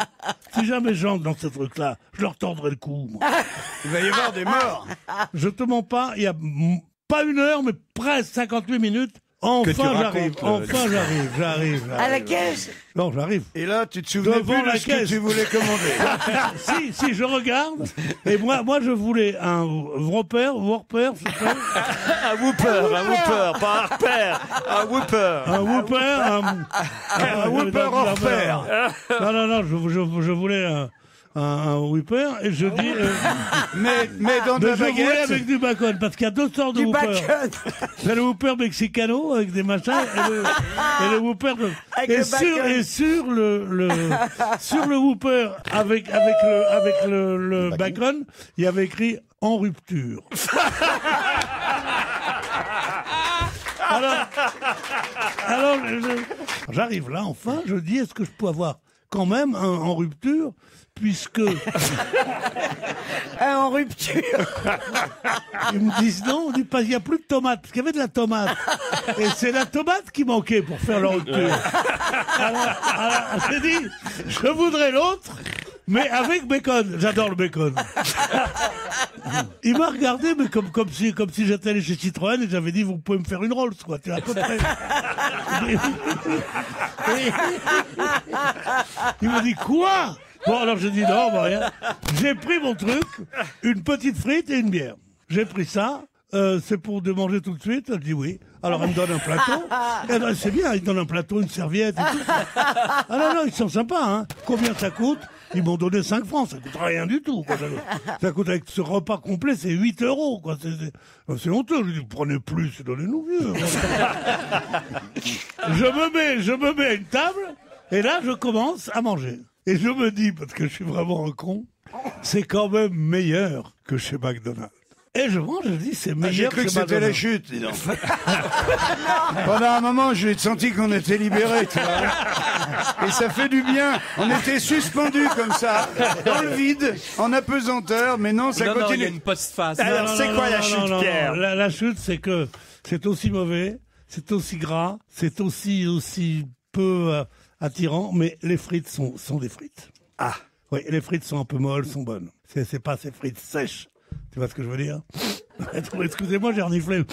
si jamais j'entre dans ce truc-là, je leur tordrai le cou, moi. Il va y avoir des morts. Je te mens pas, il y a pas une heure, mais presque 58 minutes. Enfin, j'arrive. À la caisse? Non, j'arrive. Et là, tu te souviens plus de ce que tu voulais commander. si, je regarde. Et moi, je voulais un Whopper, un Whopper, pas un repère. Un Whopper. Un Whopper hors pair. Non, je voulais un Whopper, et je dis... mais dans de la baguette... Je voulais avec du bacon, parce qu'il y a deux sortes de Whopper. C'est le Whopper mexicano, avec des machins, et le Whopper... Sur le Whopper, avec le bacon, il y avait écrit « En rupture ». Alors j'arrive là, enfin, je dis, est-ce que je peux avoir quand même un en rupture, puisque... En rupture. Ils me disent non, on dit pas, il n'y a plus de tomates, parce qu'il y avait de la tomate. Et c'est la tomate qui manquait pour faire la rupture. Alors j'ai dit, je voudrais l'autre, mais avec bacon. J'adore le bacon. Il m'a regardé, mais comme si j'étais allé chez Citroën et j'avais dit, vous pouvez me faire une Rolls, quoi. Tu es à peu près. Il m'a dit, quoi? Bon, alors j'ai dit, non, bah, rien. J'ai pris mon truc, une petite frite et une bière. J'ai pris ça. C'est pour de manger tout de suite? Elle dit oui. Alors elle me donne un plateau. C'est bien, ils donnent un plateau, une serviette et tout. Ah non, ils sont sympas, hein. Combien ça coûte? Ils m'ont donné 5 francs, ça coûte rien du tout, quoi. Ça coûte, avec ce repas complet, c'est 8 €, quoi. C'est honteux. Je dis, prenez plus, donnez-nous mieux. Je me mets à une table, et là, je commence à manger. Et je me dis, parce que je suis vraiment un con, c'est quand même meilleur que chez McDonald's. Et je mange, je dis, c'est meilleur. J'ai cru que c'était la chute, dis donc. Pendant un moment, j'ai senti qu'on était libérés, tu vois. Et ça fait du bien. On était suspendus comme ça, dans le vide, en apesanteur, mais non, ça continue. Non, il y a une post-phase. Alors, c'est quoi la chute, Pierre? La chute, c'est que c'est aussi mauvais, c'est aussi gras, c'est aussi peu attirant, mais les frites sont des frites. Ah. Oui, les frites sont un peu molles, sont bonnes. C'est pas ces frites sèches. Tu vois ce que je veux dire? Excusez-moi, j'ai reniflé.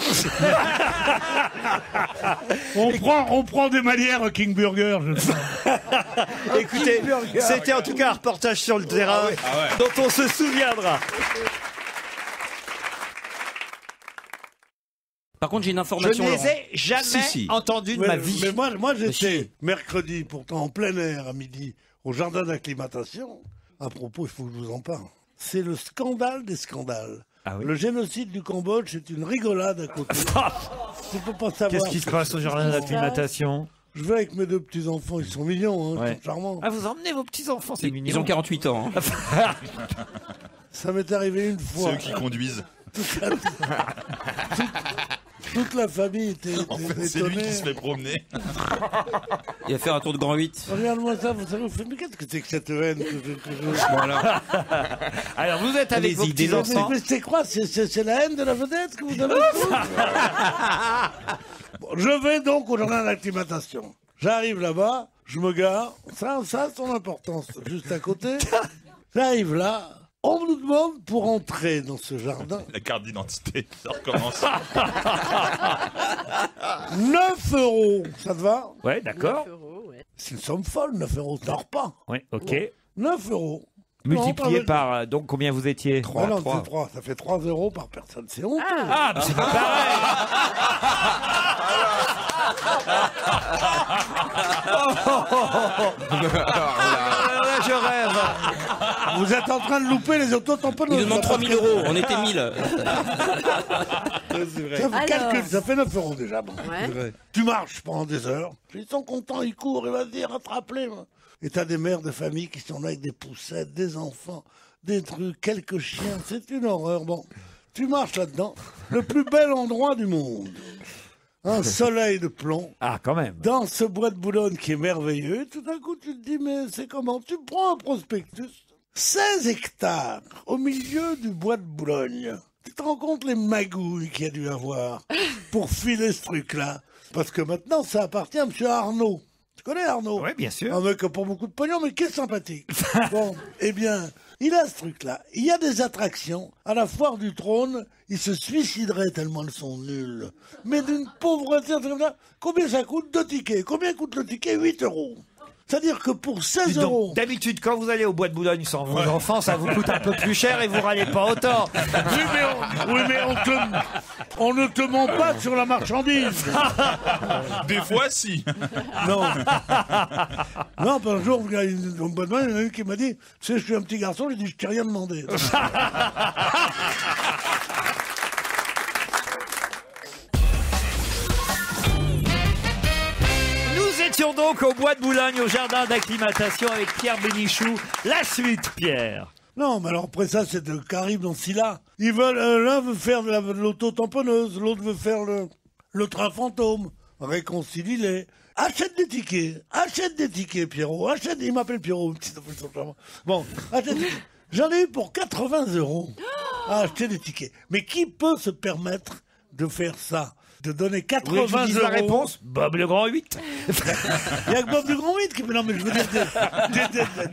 on prend des manières King Burger, je sais. Écoutez, c'était en tout cas un reportage sur le terrain dont on se souviendra. Par contre, j'ai une information. Je ne les ai jamais entendus de ma vie. Mais moi j'étais mercredi, pourtant en plein air à midi, au jardin d'acclimatation. À propos, il faut que je vous en parle. C'est le scandale des scandales. Ah oui. Le génocide du Cambodge, c'est une rigolade à côté. Tu peux pas savoir. Qu'est-ce qui se passe au jardin d'acclimatation? Je vais avec mes 2 petits-enfants, ils sont mignons, hein, ils sont charmants. Ah, vous emmenez vos petits-enfants, c'est mignon. Ils ont 48 ans. Hein. Ça m'est arrivé une fois. C'est eux qui conduisent. Toute la famille était En fait, c'est lui étonnée. qui se fait promener. Il va faire un tour de grand 8. Regarde-moi ça, vous savez, mais qu'est-ce que c'est que cette haine que je... Voilà. Alors, vous êtes avec Les vos idées petits-enfants. Mais c'est quoi? C'est la haine de la vedette que vous avez tous. Bon, je vais donc au jardin d'acclimatation. J'arrive là-bas, je me gare. Ça a son importance, juste à côté. J'arrive là. On nous demande pour entrer dans ce jardin La carte d'identité, ça recommence. 9 €. Ça te va? Ouais, d'accord. C'est une somme folle, 9 €. T'en pas. Ouais, ok. 9 €. Multiplié Non, par, donc, combien vous étiez? 3. Non, c'est 3. Ça fait 3 € par personne. C'est honteux. Ah, mais c'est pas pareil. Je rêve. Vous êtes en train de louper les auto-tamponneuses. Il demande 3 000 €. On était 1000. Ça fait calcul, ça fait 9 € déjà. Bon. Ouais. C'est vrai. Tu marches pendant des heures. Ils sont contents, ils courent, et vas-y, rattrape-les. moi. Et t'as des mères de famille qui sont là avec des poussettes, des enfants, des trucs, quelques chiens. C'est une horreur. Bon, tu marches là-dedans. Le plus bel endroit du monde. Un soleil de plomb. Ah, quand même. Dans ce bois de Boulogne qui est merveilleux, tout d'un coup, tu te dis, mais c'est comment? Tu prends un prospectus, 16 hectares au milieu du bois de Boulogne. Tu te rends compte les magouilles qu'il y a dû avoir pour filer ce truc-là? Parce que maintenant, ça appartient à M. Arnaud. Tu connais Arnaud? Oui, bien sûr. Un mec qui a pas beaucoup de pognon, mais qui est sympathique. Bon, eh bien, il a ce truc-là. Il y a des attractions. À la foire du trône, ils se suicideraient tellement elles sont nulles. Mais d'une pauvreté, comme ça. Combien ça coûte? 2 tickets. Combien coûte le ticket? 8 €. C'est-à-dire que pour 16 Donc, €. d'habitude, quand vous allez au bois de Boulogne sans vos enfants, ça vous coûte un peu plus cher et vous râlez pas autant. Oui, mais on ne te ment pas sur la marchandise. Des fois, si. Non. Non, un jour, il y a une bonne main, il y en a une qui m'a dit, tu sais, je suis un petit garçon, j'ai dit, je t'ai rien demandé. Nous étions donc au bois de Boulogne, au jardin d'acclimatation avec Pierre Bénichou. La suite, Pierre. Non, mais alors après ça, c'est de Carib dans Scylla. Ils veulent, l'un veut faire de l'auto-tamponneuse, l'autre veut faire le train fantôme. Réconcilie-les. Achète des tickets, Pierrot. Achète, il m'appelle Pierrot. Bon, achète des tickets. J'en ai eu pour 80 € à acheter des tickets. Mais qui peut se permettre de faire ça? De donner 80 Vous dise €. la réponse? Bob le Grand 8. Il y a que Bob le Grand 8 qui... Non, mais je veux dire,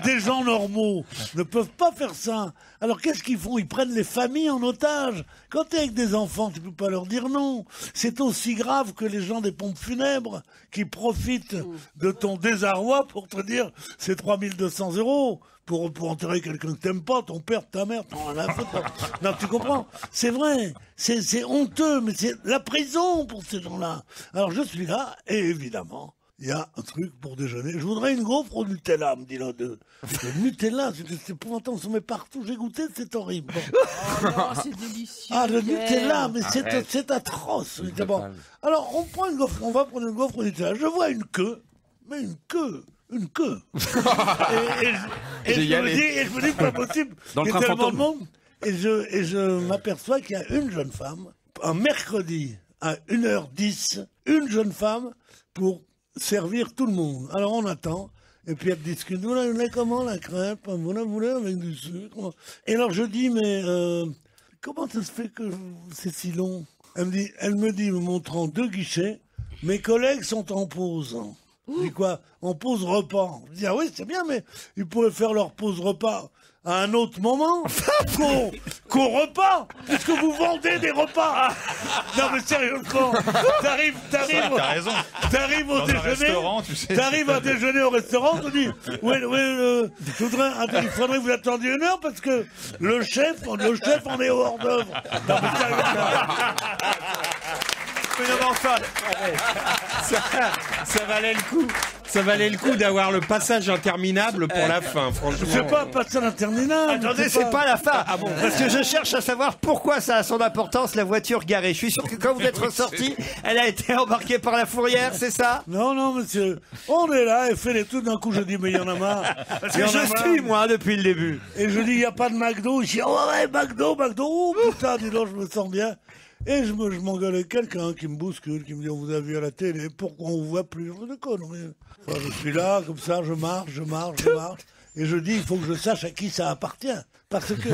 des gens normaux ne peuvent pas faire ça. Alors qu'est-ce qu'ils font? Ils prennent les familles en otage. Quand t'es avec des enfants, tu peux pas leur dire non. C'est aussi grave que les gens des pompes funèbres qui profitent de ton désarroi pour te dire c'est 3200 € pour enterrer quelqu'un que t'aimes pas, ton père, ta mère, t'en as rien à foutre. Non, tu comprends? C'est vrai. C'est honteux, mais c'est la prison pour ces gens-là. Alors je suis là, et évidemment, il y a un truc pour déjeuner. Je voudrais une gaufre au Nutella, me dit l'un d'eux. Le Nutella, c'est épouvantable, on se met partout. J'ai goûté, c'est horrible. Bon. Oh, c'est délicieux. Ah, le Nutella, mais Arrête. c'est atroce. Bon. Alors, on prend une gaufre, on va prendre une gaufre au Nutella. Je vois une queue, mais une queue. et je me dis, pas possible. Dans le Il y a train tellement de fantôme. monde. Et je m'aperçois qu'il y a une jeune femme, un mercredi à 1h10, une jeune femme pour servir tout le monde. Alors on attend, et puis elle discute, vous la comment la crêpe, vous la voulez avec du sucre. Et alors je dis, mais comment ça se fait que c'est si long? Elle me dit, me montrant 2 guichets, mes collègues sont en pause. Je dis quoi? En pause repas. Je dis, ah oui, c'est bien, mais ils pourraient faire leur pause repas à un autre moment qu'au repas, puisque vous vendez des repas. Non mais sérieusement, t'arrives T'as raison. T'arrives au Dans un déjeuner, restaurant, tu sais. t'arrives à déjeuner au restaurant, tu dis, il faudrait que vous attendiez 1 heure parce que le chef en est au hors d'œuvre. Non mais sérieusement. Mais non, mais enfin, ça valait le coup. Ça valait le coup d'avoir le passage interminable pour la fin, franchement. C'est pas un passage interminable. Attendez, c'est pas la fin. Ah bon? Parce que je cherche à savoir pourquoi ça a son importance, la voiture garée. Je suis sûr que quand vous êtes ressorti, elle a été embarquée par la fourrière, c'est ça? Non, monsieur. On est là, et fait les tout d'un coup, je dis, mais il y en a marre. Parce que je suis, moi, depuis le début. Et je dis, il n'y a pas de McDo. Je dis, oh ouais, McDo. Oh putain, dis donc, je me sens bien. Et je m'engueule avec quelqu'un qui me bouscule, qui me dit, on vous a vu à la télé, pourquoi on vous voit plus? Je dis, conneries. Enfin, je suis là, comme ça, je marche. Et je dis, il faut que je sache à qui ça appartient. Parce que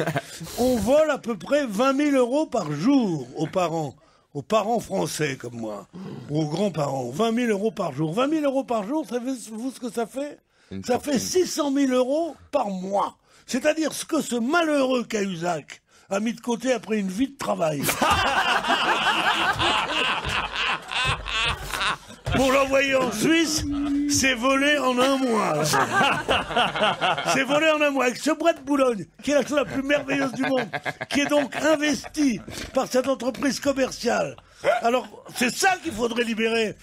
on vole à peu près 20 000 euros par jour aux parents français comme moi, ou aux grands-parents. 20 000 euros par jour. 20 000 euros par jour, savez-vous ce que ça fait? Ça fait 600 000 euros par mois. C'est-à-dire ce que ce malheureux Cahuzac a mis de côté après une vie de travail. Pour l'envoyer en Suisse, c'est volé en un mois. C'est volé en un mois. Avec ce bois de Boulogne, qui est la chose la plus merveilleuse du monde, qui est donc investi par cette entreprise commerciale. Alors, c'est ça qu'il faudrait libérer,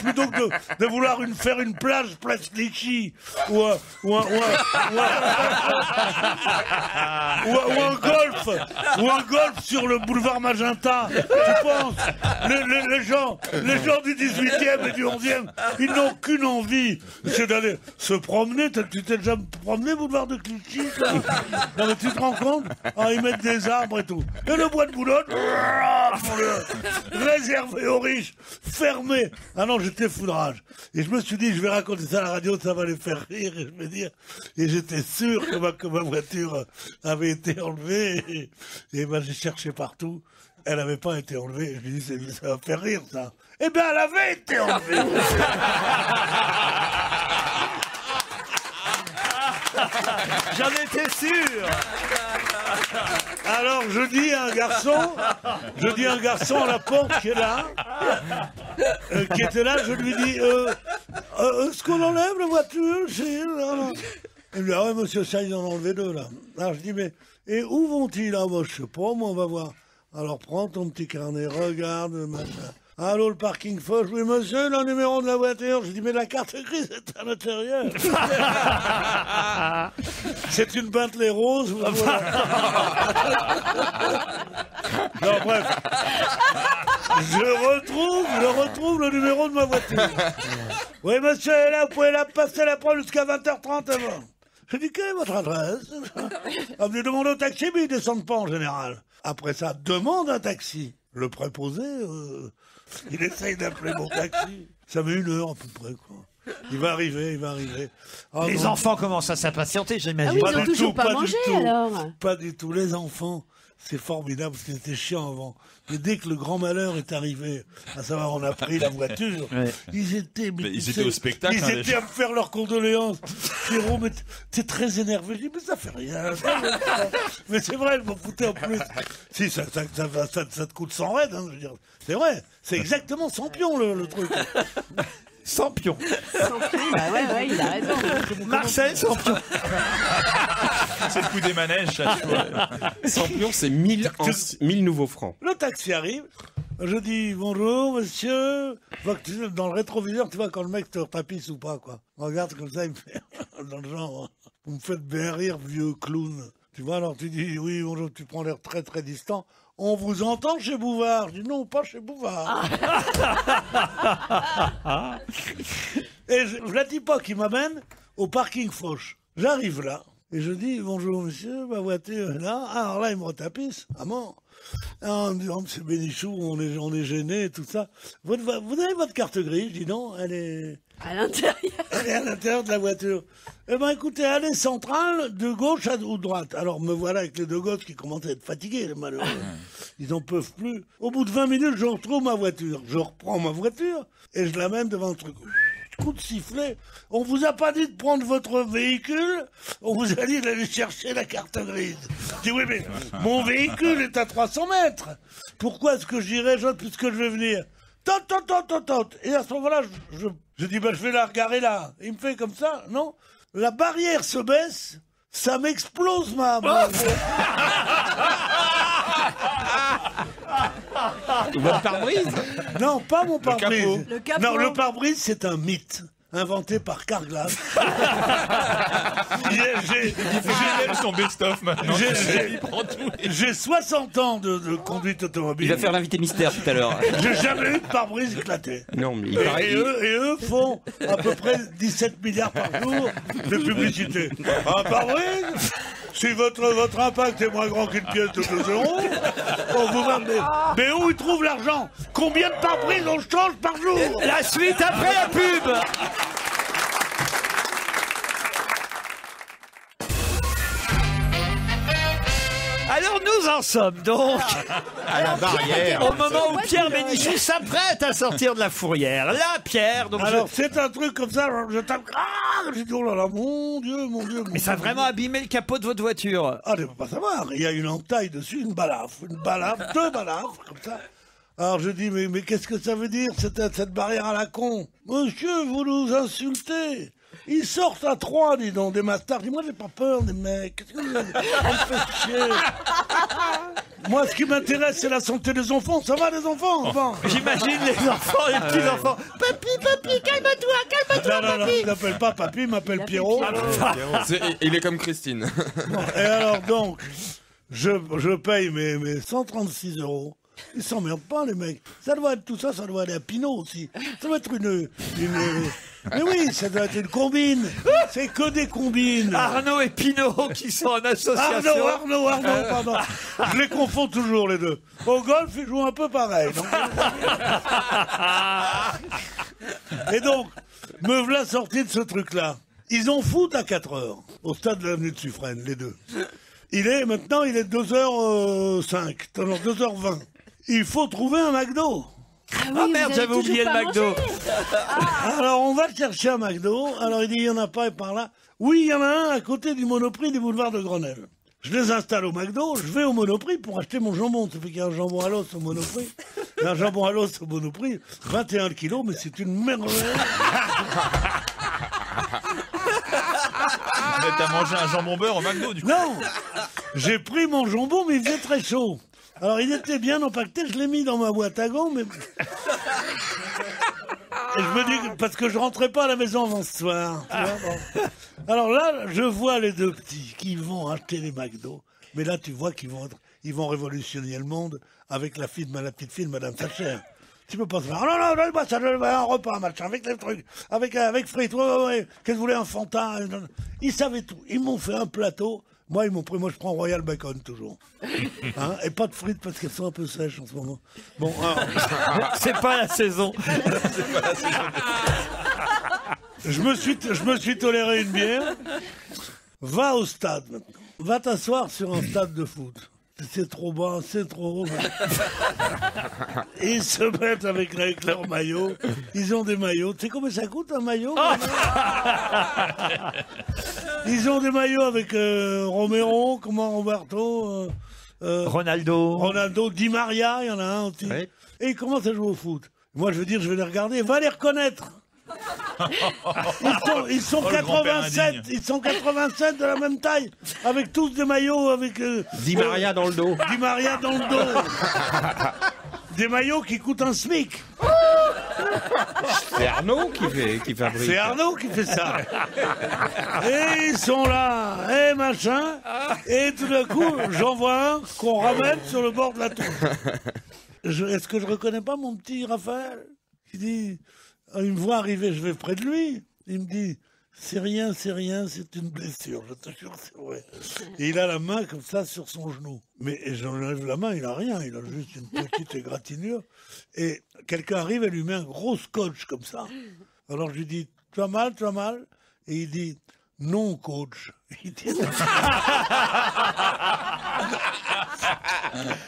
plutôt que de vouloir faire une plage place Clichy, ou un golf sur le boulevard Magenta. Tu penses, les gens du 18e et du 11e, ils n'ont qu'une envie, c'est d'aller se promener. Tu t'es déjà promené, boulevard de Clichy, toi? Non, mais tu te rends compte? Ah, ils mettent des arbres et tout. Et le bois de Boulogne, réservé aux riches, fermé. Ah non, j'étais foudrage. Et je me suis dit, je vais raconter ça à la radio, ça va les faire rire, et je vais dire. Et j'étais sûr que ma voiture avait été enlevée. Et ben, j'ai cherché partout. Elle n'avait pas été enlevée. Je me suis dit, ça va faire rire, ça. Eh bien, elle avait été enlevée. J'en étais sûr. Alors je dis à un garçon à la porte qui est là, qui était là, je lui dis, est-ce qu'on enlève la voiture? Il me dit, ah ouais monsieur, ça ils en ont enlevé 2 là. Alors je dis, mais et où vont-ils là? Moi je sais pas, moi on va voir. Alors prends ton petit carnet, regarde, machin. Allô, le parking Foch? Oui, monsieur, le numéro de la voiture. Je dis, mais la carte grise est à l'intérieur. C'est une Bentley rose. Voilà. Non, bref. Je retrouve le numéro de ma voiture. Oui, monsieur, là, vous pouvez la passer la prendre jusqu'à 20h30 avant. Je dis, quelle est votre adresse? Ah, vous demandez au taxi, mais ils descendent pas en général. Après ça, demande un taxi. Le préposé, il essaye d'appeler mon taxi. Ça met 1 heure à peu près, quoi. Il va arriver. Ah, les enfants commencent à s'impatienter, j'imagine. Ah oui, ils n'ont toujours pas mangé, alors. Pas du tout. Les enfants, c'est formidable, parce qu'ils étaient chiants avant. Mais dès que le grand malheur est arrivé, à savoir on a pris la voiture, ouais. Ils étaient au spectacle. Ils étaient à me faire leurs condoléances. Jérôme, t'es très énervé. Je dis, mais ça fait rien. Mais c'est vrai, je m'en foutais en plus. Si, ça te coûte 100 raids, hein, je veux dire. C'est vrai. C'est exactement 100 pions, le truc. 100 pions. 100 pions, bah ouais, il a raison. Marcel, 100 pions. C'est le coup des manèges, chaque fois. 100 pions, c'est 1000 nouveaux francs. Le taxi arrive. Je dis, bonjour, monsieur. Dans le rétroviseur, tu vois, quand le mec te tapisse ou pas, quoi. Regarde comme ça, il me fait, dans le genre, vous me faites bien rire, vieux clown. Tu vois, alors tu dis, oui, bonjour, tu prends l'air très, très distant. On vous entend chez Bouvard. Je dis, non, pas chez Bouvard. Et je la dis pas qui m'amène au parking Foch. J'arrive là, et je dis, bonjour, monsieur, ma voiture est là. Alors là, il me retapisse, à mort. Ah, monsieur Bénichou, on est gêné et tout ça. Vous avez votre carte grise? Je dis non, elle est... À l'intérieur. Elle est à l'intérieur de la voiture. Eh ben, écoutez, allez centrale, de gauche ou de droite. Alors, me voilà avec les 2 gosses qui commencent à être fatigués, les malheureux. Ils en peuvent plus. Au bout de 20 minutes, je retrouve ma voiture. Je reprends ma voiture et je l'amène devant le truc. Coup de sifflet. On vous a pas dit de prendre votre véhicule, on vous a dit d'aller chercher la carte grise. Je dis oui, mais mon véhicule est à 300 mètres. Pourquoi est-ce que j'irai puisque je vais venir? Tot. Et à ce moment-là, je dis, je vais la regarder là. Il me fait comme ça, non? La barrière se baisse, ça m'explose Votre pare-brise? Non, pas mon pare-brise. Le capot. Non, le pare-brise, c'est un mythe. Inventé par Carglass. J'ai son best-of maintenant. J'ai 60 ans de conduite automobile. Il va faire l'invité mystère tout à l'heure. J'ai jamais eu de pare-brise éclaté. Non, mais et eux font à peu près 17 milliards par jour de publicité. Un pare-brise, si votre impact est moins grand qu'une pièce de 2 euros, on vous va... mais où ils trouvent l'argent? Combien de pare-brises on change par jour? La suite après la pub. Alors nous en sommes donc à la barrière. au moment où Pierre Bénichou s'apprête à sortir de la fourrière. Là, Pierre, donc alors c'est un truc comme ça, je tape, je dis oh là là, mon Dieu. Mais ça a vraiment abîmé le capot de votre voiture. Ah, tu peux pas savoir, il y a une entaille dessus, une balafre, 2 balafres, comme ça. Alors je dis, mais qu'est-ce que ça veut dire, cette barrière à la con? Monsieur, vous nous insultez. Ils sortent à 3, dis donc, des mastards. Dis, moi, j'ai pas peur des mecs. Qu'est-ce que vous avez... On me fait chier. Moi, ce qui m'intéresse, c'est la santé des enfants. Ça va, les enfants, enfin. J'imagine les enfants, les petits-enfants. Papi, calme-toi, non, papi. il m'appelle pas papi, il m'appelle Pierrot. Il est comme Christine. Bon, et alors, donc, je paye mes 136 €. Ils s'emmerdent pas, les mecs. Ça doit être tout ça, ça doit aller à Pinot aussi. Ça doit être une... Mais oui, ça doit être une combine. C'est que des combines. Arnaud et Pinot qui sont en association. Arnaud, pardon. Je les confonds toujours, les deux. Au golf, ils jouent un peu pareil. Donc... Et donc, me voilà sorti de ce truc-là. Ils en foutent à 4 heures, au stade de l'avenue de Suffren, les deux. Maintenant, il est 2h05, non, 2h20. Il faut trouver un McDo. Ah merde, j'avais oublié le McDo. Alors, on va chercher un McDo. Alors, il dit, il y en a pas par là. Oui, il y en a un à côté du Monoprix du boulevard de Grenelle. Je les installe au McDo, je vais au Monoprix pour acheter mon jambon. Ça fait qu'il y a un jambon à l'os au Monoprix. Il y a un jambon à l'os au Monoprix, 21 kilos, mais c'est une merveille. T'as mangé un jambon beurre au McDo, du coup? Non, j'ai pris mon jambon, mais il faisait très chaud. Alors, il était bien empaqueté, je l'ai mis dans ma boîte à gants, mais... Et je me dis, parce que je rentrais pas à la maison avant ce soir. Tu vois, bon. Alors là, je vois les deux petits qui vont acheter les McDo. Mais là, tu vois qu'ils vont révolutionner le monde avec la petite fille de Madame Thatcher. Tu peux pas se faire, non, donne-moi ça, un repas, machin, avec les trucs, avec frites, ouais, qu'est-ce que vous voulez, un Fanta. Ils savaient tout. Ils m'ont fait un plateau. Moi, je prends Royal Bacon, toujours. Hein, et pas de frites, parce qu'elles sont un peu sèches en ce moment. Bon, c'est pas la saison. Je me suis toléré une bière. Va au stade, maintenant. Va t'asseoir sur un stade de foot. C'est trop bas, c'est trop haut. Ils se mettent avec leur maillot. Ils ont des maillots. Tu sais combien ça coûte un maillot? Ils ont des maillots avec Romero, Roberto, Ronaldo, Di Maria, il y en a un aussi. Oui. Et ils commencent à jouer au foot. Moi, je veux dire, je vais les regarder. Va les reconnaître. Ils sont 87, ils sont 87 de la même taille, avec tous des maillots avec Di Maria dans le dos. Di Maria dans le dos. Des maillots qui coûtent un SMIC. C'est Arnaud qui fabrique. C'est Arnaud qui fait ça. Et ils sont là, et machin, et tout d'un coup, j'en vois un qu'on ramène sur le bord de la tour. Est-ce que je reconnais pas mon petit Raphaël? Il dit... Il me voit arriver, je vais près de lui. Il me dit, c'est rien, c'est une blessure. Je te jure, c'est vrai. Et il a la main comme ça sur son genou. Mais j'enlève la main, il a rien. Il a juste une petite égratignure. Et quelqu'un arrive et lui met un gros scotch comme ça. Alors je lui dis, tu as mal? Et il dit, non, coach. Il dit...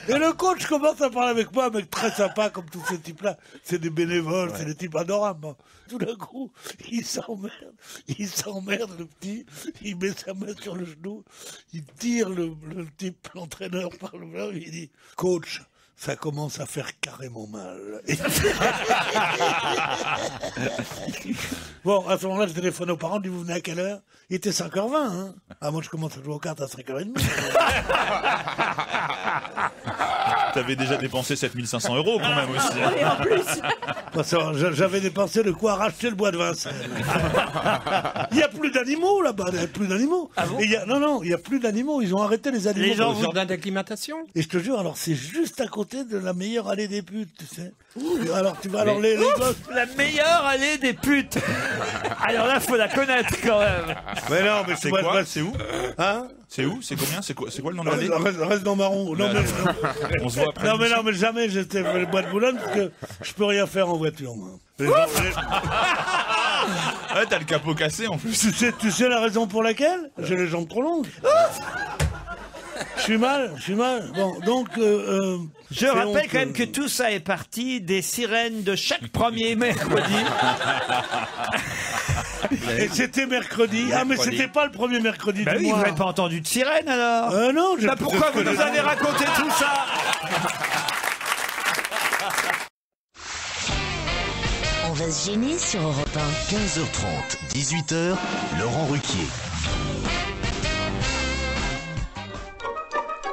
Et le coach commence à parler avec moi, un mec très sympa comme tous ces types-là. C'est des bénévoles, c'est des types adorables. Tout d'un coup, il s'emmerde, le petit, il met sa main sur le genou, il tire le type, l'entraîneur par le bras, il dit, coach, ça commence à faire carrément mal. Bon, à ce moment-là, je téléphone aux parents, je dis, vous venez à quelle heure? Il était 5h20, hein. Ah, moi, je commence à jouer aux cartes à 5h30. T'avais déjà dépensé 7500 € quand même aussi. Et en plus. J'avais dépensé de quoi racheter le bois de Vincennes. Il n'y a plus d'animaux là-bas, il n'y a plus d'animaux. Ah bon? Il n'y a plus d'animaux, ils ont arrêté les animaux. Les gens au jardin d'acclimatation. Et je te jure, alors c'est juste à côté de la meilleure allée des putes, tu sais. Alors, les gosses... La meilleure allée des putes. Alors là, faut la connaître quand même. Mais non, mais C'est quoi? C'est où? Hein? C'est où? C'est combien? C'est quoi le nom de l'allée? Reste dans Marron. Non, mais, On se voit après. non, mais jamais j'étais le bois de Boulogne parce que je peux rien faire en voiture, moi. Ouais, t'as le capot cassé en plus. Tu sais la raison pour laquelle? J'ai les jambes trop longues. Je suis mal. Bon, donc... Je rappelle quand même que tout ça est parti des sirènes de chaque premier mercredi. Et c'était mercredi. Ah, mais c'était pas le premier mercredi Bah du oui, mois. vous n'avez pas entendu de sirène alors? Non, Bah pourquoi vous nous avez raconté tout ça? On va se gêner sur Europe 1. 15h30, 18h, Laurent Ruquier.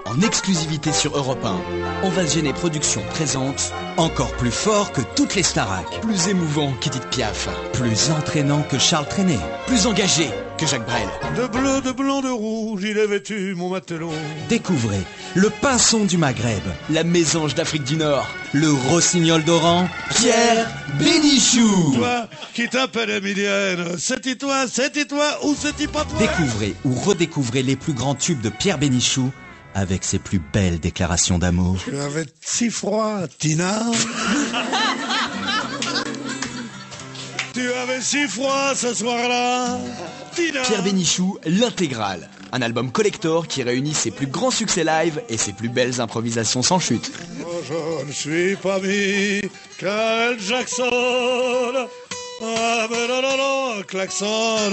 En exclusivité sur Europe 1, On va se gêner Productions présente encore plus fort que toutes les Starac, plus émouvant qu'Edith Piaf, plus entraînant que Charles Trenet, plus engagé que Jacques Brel. De bleu, de blanc, de rouge, il est vêtu mon matelot. Découvrez le pinson du Maghreb, la mésange d'Afrique du Nord, le rossignol d'Oran, Pierre Bénichou. Toi qui t'appelles Emilienne, c'est toi, ou c'est pas toi? Découvrez ou redécouvrez les plus grands tubes de Pierre Bénichou avec ses plus belles déclarations d'amour. Tu avais si froid, Tina. Tu avais si froid ce soir-là, Tina. Pierre Bénichou, l'intégrale. Un album collector qui réunit ses plus grands succès live et ses plus belles improvisations sans chute. Oh, je ne suis pas Michael Jackson. Ah, mais non, klaxon.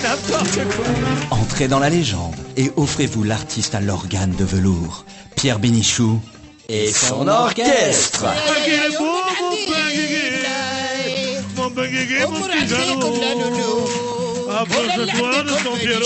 N'importe quoi. Entrez dans la légende et offrez-vous l'artiste à l'organe de velours, Pierre Bénichou et son orchestre. Mon benguigui, mon petit Jeannot. Approche-toi de ton piano.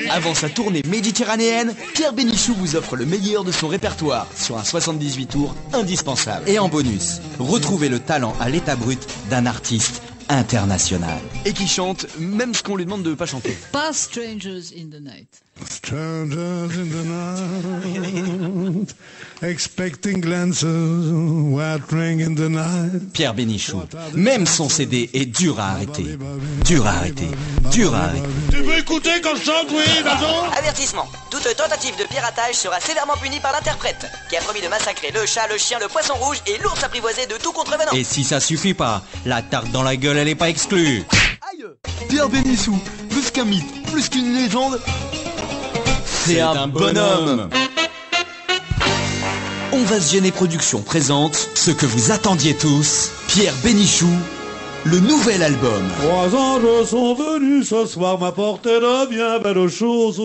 Avant sa tournée méditerranéenne, Pierre Bénichou vous offre le meilleur de son répertoire sur un 78 tours indispensable. Et en bonus, retrouvez le talent à l'état brut d'un artiste international. Et qui chante même ce qu'on lui demande de pas chanter. Pas Strangers in the Night. Strangers in the night, expecting glances, watering in the night. Pierre Bénichou, même son CD est dur à arrêter. Dur à arrêter. Dur à arrêter. Tu peux écouter quand je chante, oui, Dazon? Avertissement. Toute tentative de piratage sera sévèrement punie par l'interprète, qui a promis de massacrer le chat, le chien, le poisson rouge et l'ours apprivoisé de tout contrevenant. Et si ça suffit pas, la tarte dans la gueule, elle est pas exclue. Aïe. Pierre Bénichou, plus qu'un mythe, plus qu'une légende, c'est un bonhomme. On va se gêner Productions présente ce que vous attendiez tous, Pierre Bénichou, le nouvel album. 3 anges sont venus ce soir m'apporter de bien belles choses.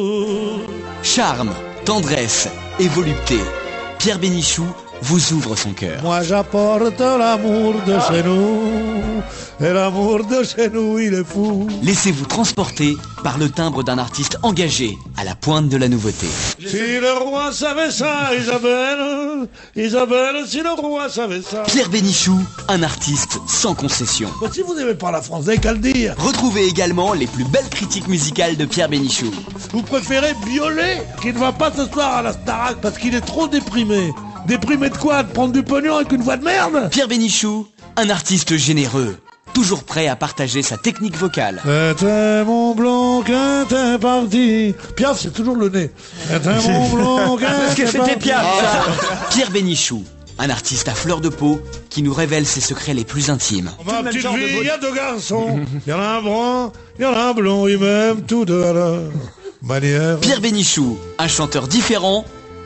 Charme, tendresse et volupté. Pierre Bénichou vous ouvre son cœur. Moi j'apporte l'amour de chez nous, et l'amour de chez nous il est fou. Laissez-vous transporter par le timbre d'un artiste engagé à la pointe de la nouveauté. Si le roi savait ça, Isabelle, si le roi savait ça. Pierre Bénichou, un artiste sans concession. Bah, si vous n'aimez pas la France, vous n'avez qu'à le dire. Retrouvez également les plus belles critiques musicales de Pierre Bénichou. Vous préférez Biolay, qui ne va pas ce soir à la Starac parce qu'il est trop déprimé. Déprimé de quoi? De prendre du pognon avec une voix de merde? Pierre Bénichou, un artiste généreux, toujours prêt à partager sa technique vocale. C'était mon blond quand t'es parti. Piaf, c'est toujours le nez. C'était mon blond quand parce que c'était Piaf. Pierre Bénichou, un artiste à fleur de peau qui nous révèle ses secrets les plus intimes. Ma petite fille, il y a 2 garçons. Il y en a un brun, il y en a un blond, ils m'aiment tous deux à leur manière. Pierre Bénichou, un chanteur différent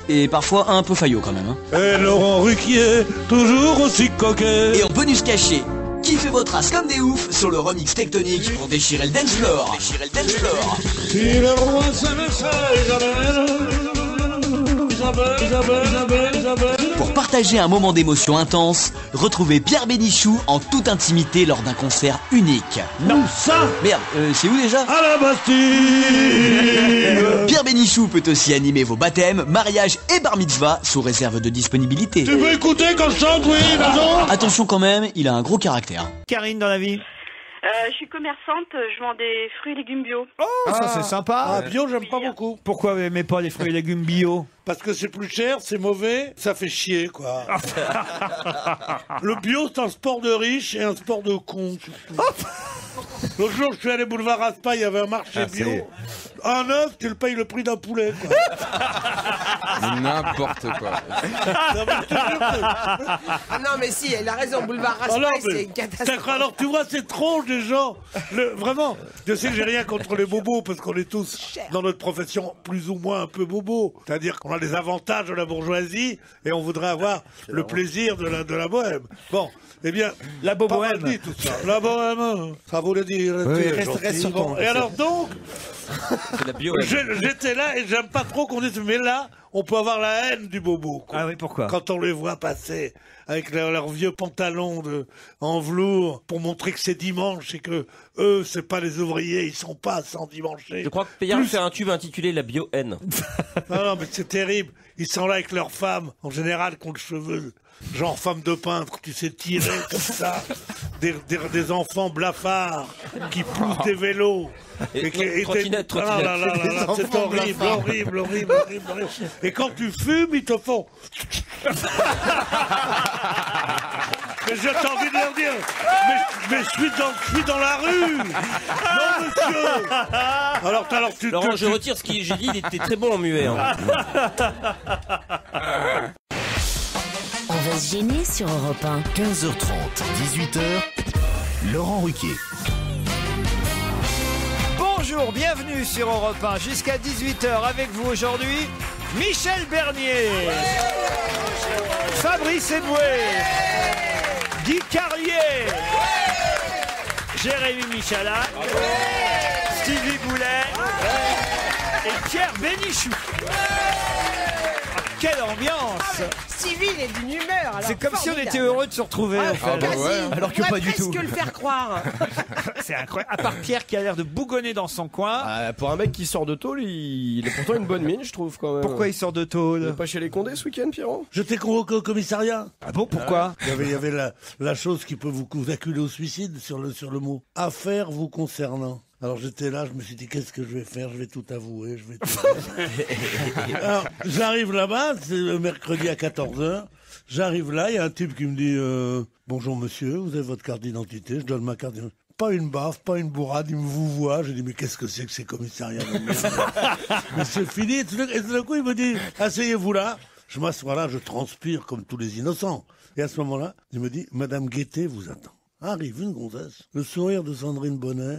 et parfois un peu faillot quand même. Hein. Et Laurent Ruquier, toujours aussi coquet. Et en bonus caché, kiffez vos traces comme des oufs sur le remix tectonique pour déchirer le dance floor. Déchirer le dance floor. Si le roi savait ça, Isabelle. Pour partager un moment d'émotion intense, retrouvez Pierre Bénichou en toute intimité lors d'un concert unique. Non, ça. Merde, c'est où déjà? À la Bastille. Pierre Bénichou peut aussi animer vos baptêmes, mariages et bar mitzvah sous réserve de disponibilité. Tu peux écouter quand je chante, oui, Dazon? Attention quand même, il a un gros caractère. Karine dans la vie. Je suis commerçante, je vends des fruits et légumes bio. Oh, ça c'est sympa. Ah, bio, j'aime pas beaucoup. Pourquoi vous n'aimez pas les fruits et légumes bio? Parce que c'est plus cher, c'est mauvais, ça fait chier, quoi. Le bio, c'est un sport de riche et un sport de con, surtout. L'autre jour, je suis allé boulevard Raspail, il y avait un marché bio. Un œuf, tu le payes le prix d'un poulet, quoi. N'importe quoi. Ah non, mais si, elle a raison, boulevard Raspail, c'est une catastrophe. Alors, tu vois, c'est trop des gens. Vraiment, je sais que j'ai rien contre les bobos, parce qu'on est tous, dans notre profession, plus ou moins un peu bobos. C'est-à-dire qu'on a les avantages de la bourgeoisie, et on voudrait avoir le plaisir de la bohème. Bon, eh bien... La bohème. Tout ça. La bohème, ça voulait dire... reste sur ton... Et alors donc... C'est la bio. J'étais là et j'aime pas trop qu'on dise, mais là, on peut avoir la haine du bobo. Quoi. Ah oui, pourquoi? Quand on les voit passer avec leurs vieux pantalons en velours pour montrer que c'est dimanche et que eux, c'est pas les ouvriers, ils sont pas sans dimancher. Je crois que Payard fait un tube intitulé La bio-haine. Non, mais c'est terrible. Ils sont là avec leurs femmes, en général, qui ont le cheveu, genre femme de peintre, tu sais, tiré comme ça. Des enfants blafards qui poussent des vélos. Trottinette. C'est horrible. Et quand tu fumes, ils te font... Mais j'ai envie de leur dire, mais je suis dans la rue. Non, monsieur. Alors Laurent, je retire ce que j'ai dit, il était très bon en muet. Hein. On va se gêner sur Europe 1. 15h30, 18h, Laurent Ruquier. Bonjour, bienvenue sur Europe 1. Jusqu'à 18h avec vous aujourd'hui, Michel Bernier, Fabrice Eboué, Guy Carlier, Jérémy Michalak, Stevie Boulet et Pierre Bénichou. Quelle ambiance! Stevie, il est d'une humeur. C'est comme si on était heureux de se retrouver. En fait. Alors que pas du tout. On pourrait presque le faire croire. C'est incroyable. À part Pierre qui a l'air de bougonner dans son coin. Pour un mec qui sort de tôle, il est pourtant une bonne mine, je trouve quand même. Pourquoi il sort de tôle? Il est pas chez les Condés ce week-end, Pierrot? Je t'ai convoqué au commissariat. Ah bon, pourquoi? Il y avait la chose qui peut vous acculer au suicide sur le mot. Affaire vous concernant. Alors j'étais là, je me suis dit qu'est-ce que je vais faire? Je vais tout avouer, Alors j'arrive là-bas, c'est le mercredi à 14h. J'arrive là, il y a un type qui me dit bonjour monsieur, vous avez votre carte d'identité? Je donne ma carte d'identité. Pas une baffe, pas une bourrade, il me vous voit. J'ai dit mais qu'est-ce que c'est que ces commissariats? Mais c'est fini. Et tout d'un coup il me dit asseyez-vous là. Je m'assois là, je transpire comme tous les innocents. Et à ce moment-là, il me dit Madame Guettet vous attend. Arrive une gonzesse, le sourire de Sandrine Bonner,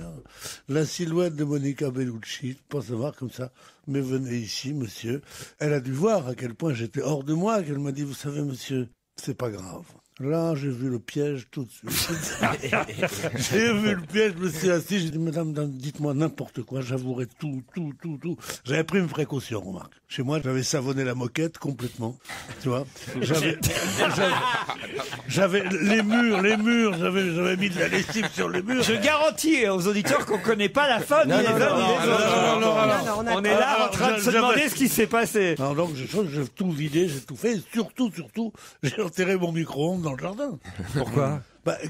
la silhouette de Monica Bellucci, pas savoir comme ça, mais venez ici, monsieur. Elle a dû voir à quel point j'étais hors de moi, qu'elle m'a dit, vous savez, monsieur, c'est pas grave. Là, j'ai vu le piège tout de suite. J'ai vu le piège, je me suis assis, j'ai dit, madame, dites-moi n'importe quoi, j'avouerai tout. J'avais pris mes précautions, remarque. Chez moi, j'avais savonné la moquette complètement, tu vois. J'avais les murs, j'avais mis de la lessive sur les murs. Je garantis aux auditeurs qu'on connaît pas la fin ni les uns ni les autres. On est là en train de se demander ce qui s'est passé. Alors donc, j'ai tout vidé, j'ai tout fait, et surtout, j'ai enterré mon micro-ondes dans le jardin. Pourquoi?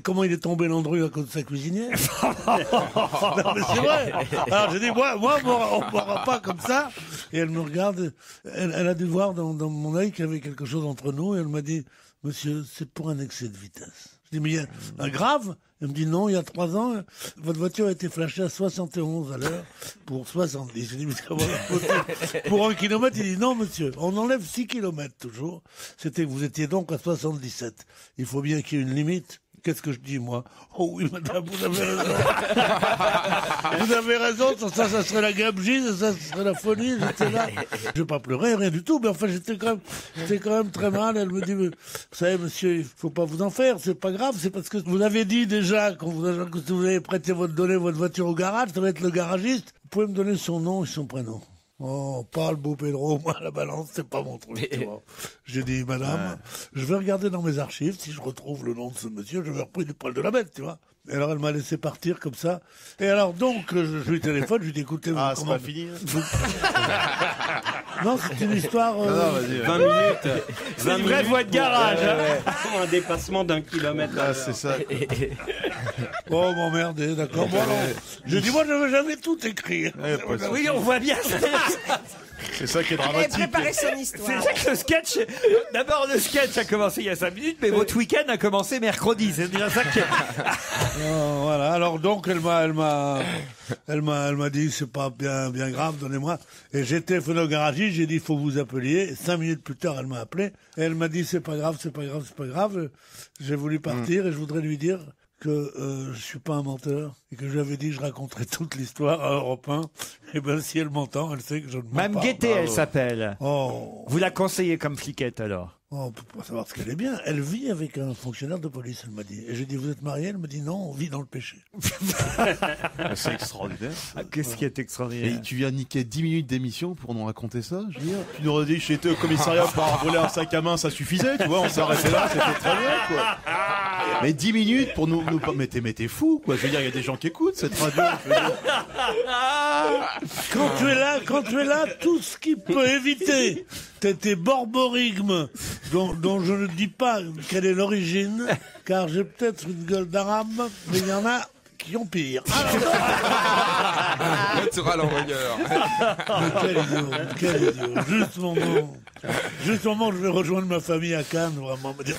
Comment il est tombé Landru à cause de sa cuisinière? Non mais c'est vrai. Alors j'ai dit moi on boira pas comme ça. Et elle me regarde, elle a dû voir dans mon œil qu'il y avait quelque chose entre nous et elle m'a dit monsieur c'est pour un excès de vitesse. Je dis mais il y a un grave? Elle me dit non, il y a 3 ans, votre voiture a été flashée à 71 à l'heure pour 70. Je dis mais comment pour 1 kilomètre? Il dit non monsieur, on enlève 6 kilomètres toujours. Vous étiez donc à 77. Il faut bien qu'il y ait une limite. Qu'est-ce que je dis, moi? Oh oui, madame, vous avez raison. Vous avez raison, ça serait la gabegie, ça serait la folie, j'étais là. Je vais pas pleurer, rien du tout, mais enfin, j'étais quand même très mal. Elle me dit, vous savez, monsieur, il faut pas vous en faire, c'est pas grave, c'est parce que vous avez dit déjà, que vous avez donné votre voiture au garage, ça va être le garagiste. Vous pouvez me donner son nom et son prénom? Oh, pas le beau Pedro, moi, la balance, c'est pas mon truc, tu vois. J'ai dit, madame, je vais regarder dans mes archives, si je retrouve le nom de ce monsieur, je vais reprendre du poil de la bête, tu vois. Et alors elle m'a laissé partir comme ça. Et alors donc je lui téléphone, je lui dis écoutez, Ah, c'est comment... pas fini. Non, c'est une histoire. 20 minutes. C'est une vraie voie de garage. Un dépassement d'1 kilomètre. Ah, c'est ça. Oh, m'emmerder, d'accord. Bon, alors, je dis moi je veux jamais tout écrire. Oui, on voit bien. C'est ça qui est Elle avait dramatique. préparé son histoire. C'est ça que le sketch. D'abord, le sketch a commencé il y a 5 minutes, mais votre week-end a commencé mercredi. C'est déjà ça qui est. Voilà. Alors donc elle m'a dit c'est pas bien grave, donnez-moi. Et j'ai téléphoné au garagiste, j'ai dit il faut que vous appeliez. Et 5 minutes plus tard elle m'a appelé et elle m'a dit c'est pas grave. J'ai voulu partir et je voudrais lui dire que je suis pas un menteur et que je lui avais dit que je raconterais toute l'histoire à Europe 1. Et ben si elle m'entend, elle sait que je ne mens pas. Mme Guettet, elle s'appelle. Oh. Vous la conseillez comme fliquette alors? Oh, on peut pas savoir ce qu'elle est bien. Elle vit avec un fonctionnaire de police, elle m'a dit. Et j'ai dit, vous êtes marié? Elle m'a dit, non, on vit dans le péché. C'est extraordinaire. Qu'est-ce qui est extraordinaire? Et tu viens niquer 10 minutes d'émission pour nous raconter ça, je veux dire. Tu nous aurais dit, j'étais au commissariat pour avoir volé un sac à main, ça suffisait, tu vois, on s'est arrêté là, c'était très bien, quoi. Mais 10 minutes pour nous pas... Mais t'es fou, quoi. Je veux dire, il y a des gens qui écoutent cette radio. Je veux dire. Quand tu es là, tout ce qui peut éviter tes borborigmes dont je ne dis pas quelle est l'origine, car j'ai peut-être une gueule d'arabe, mais il y en a qui ont pire. Tu seras l'envoyeur. Quel idiot. Juste au moment où je vais rejoindre ma famille à Cannes, vraiment me dire.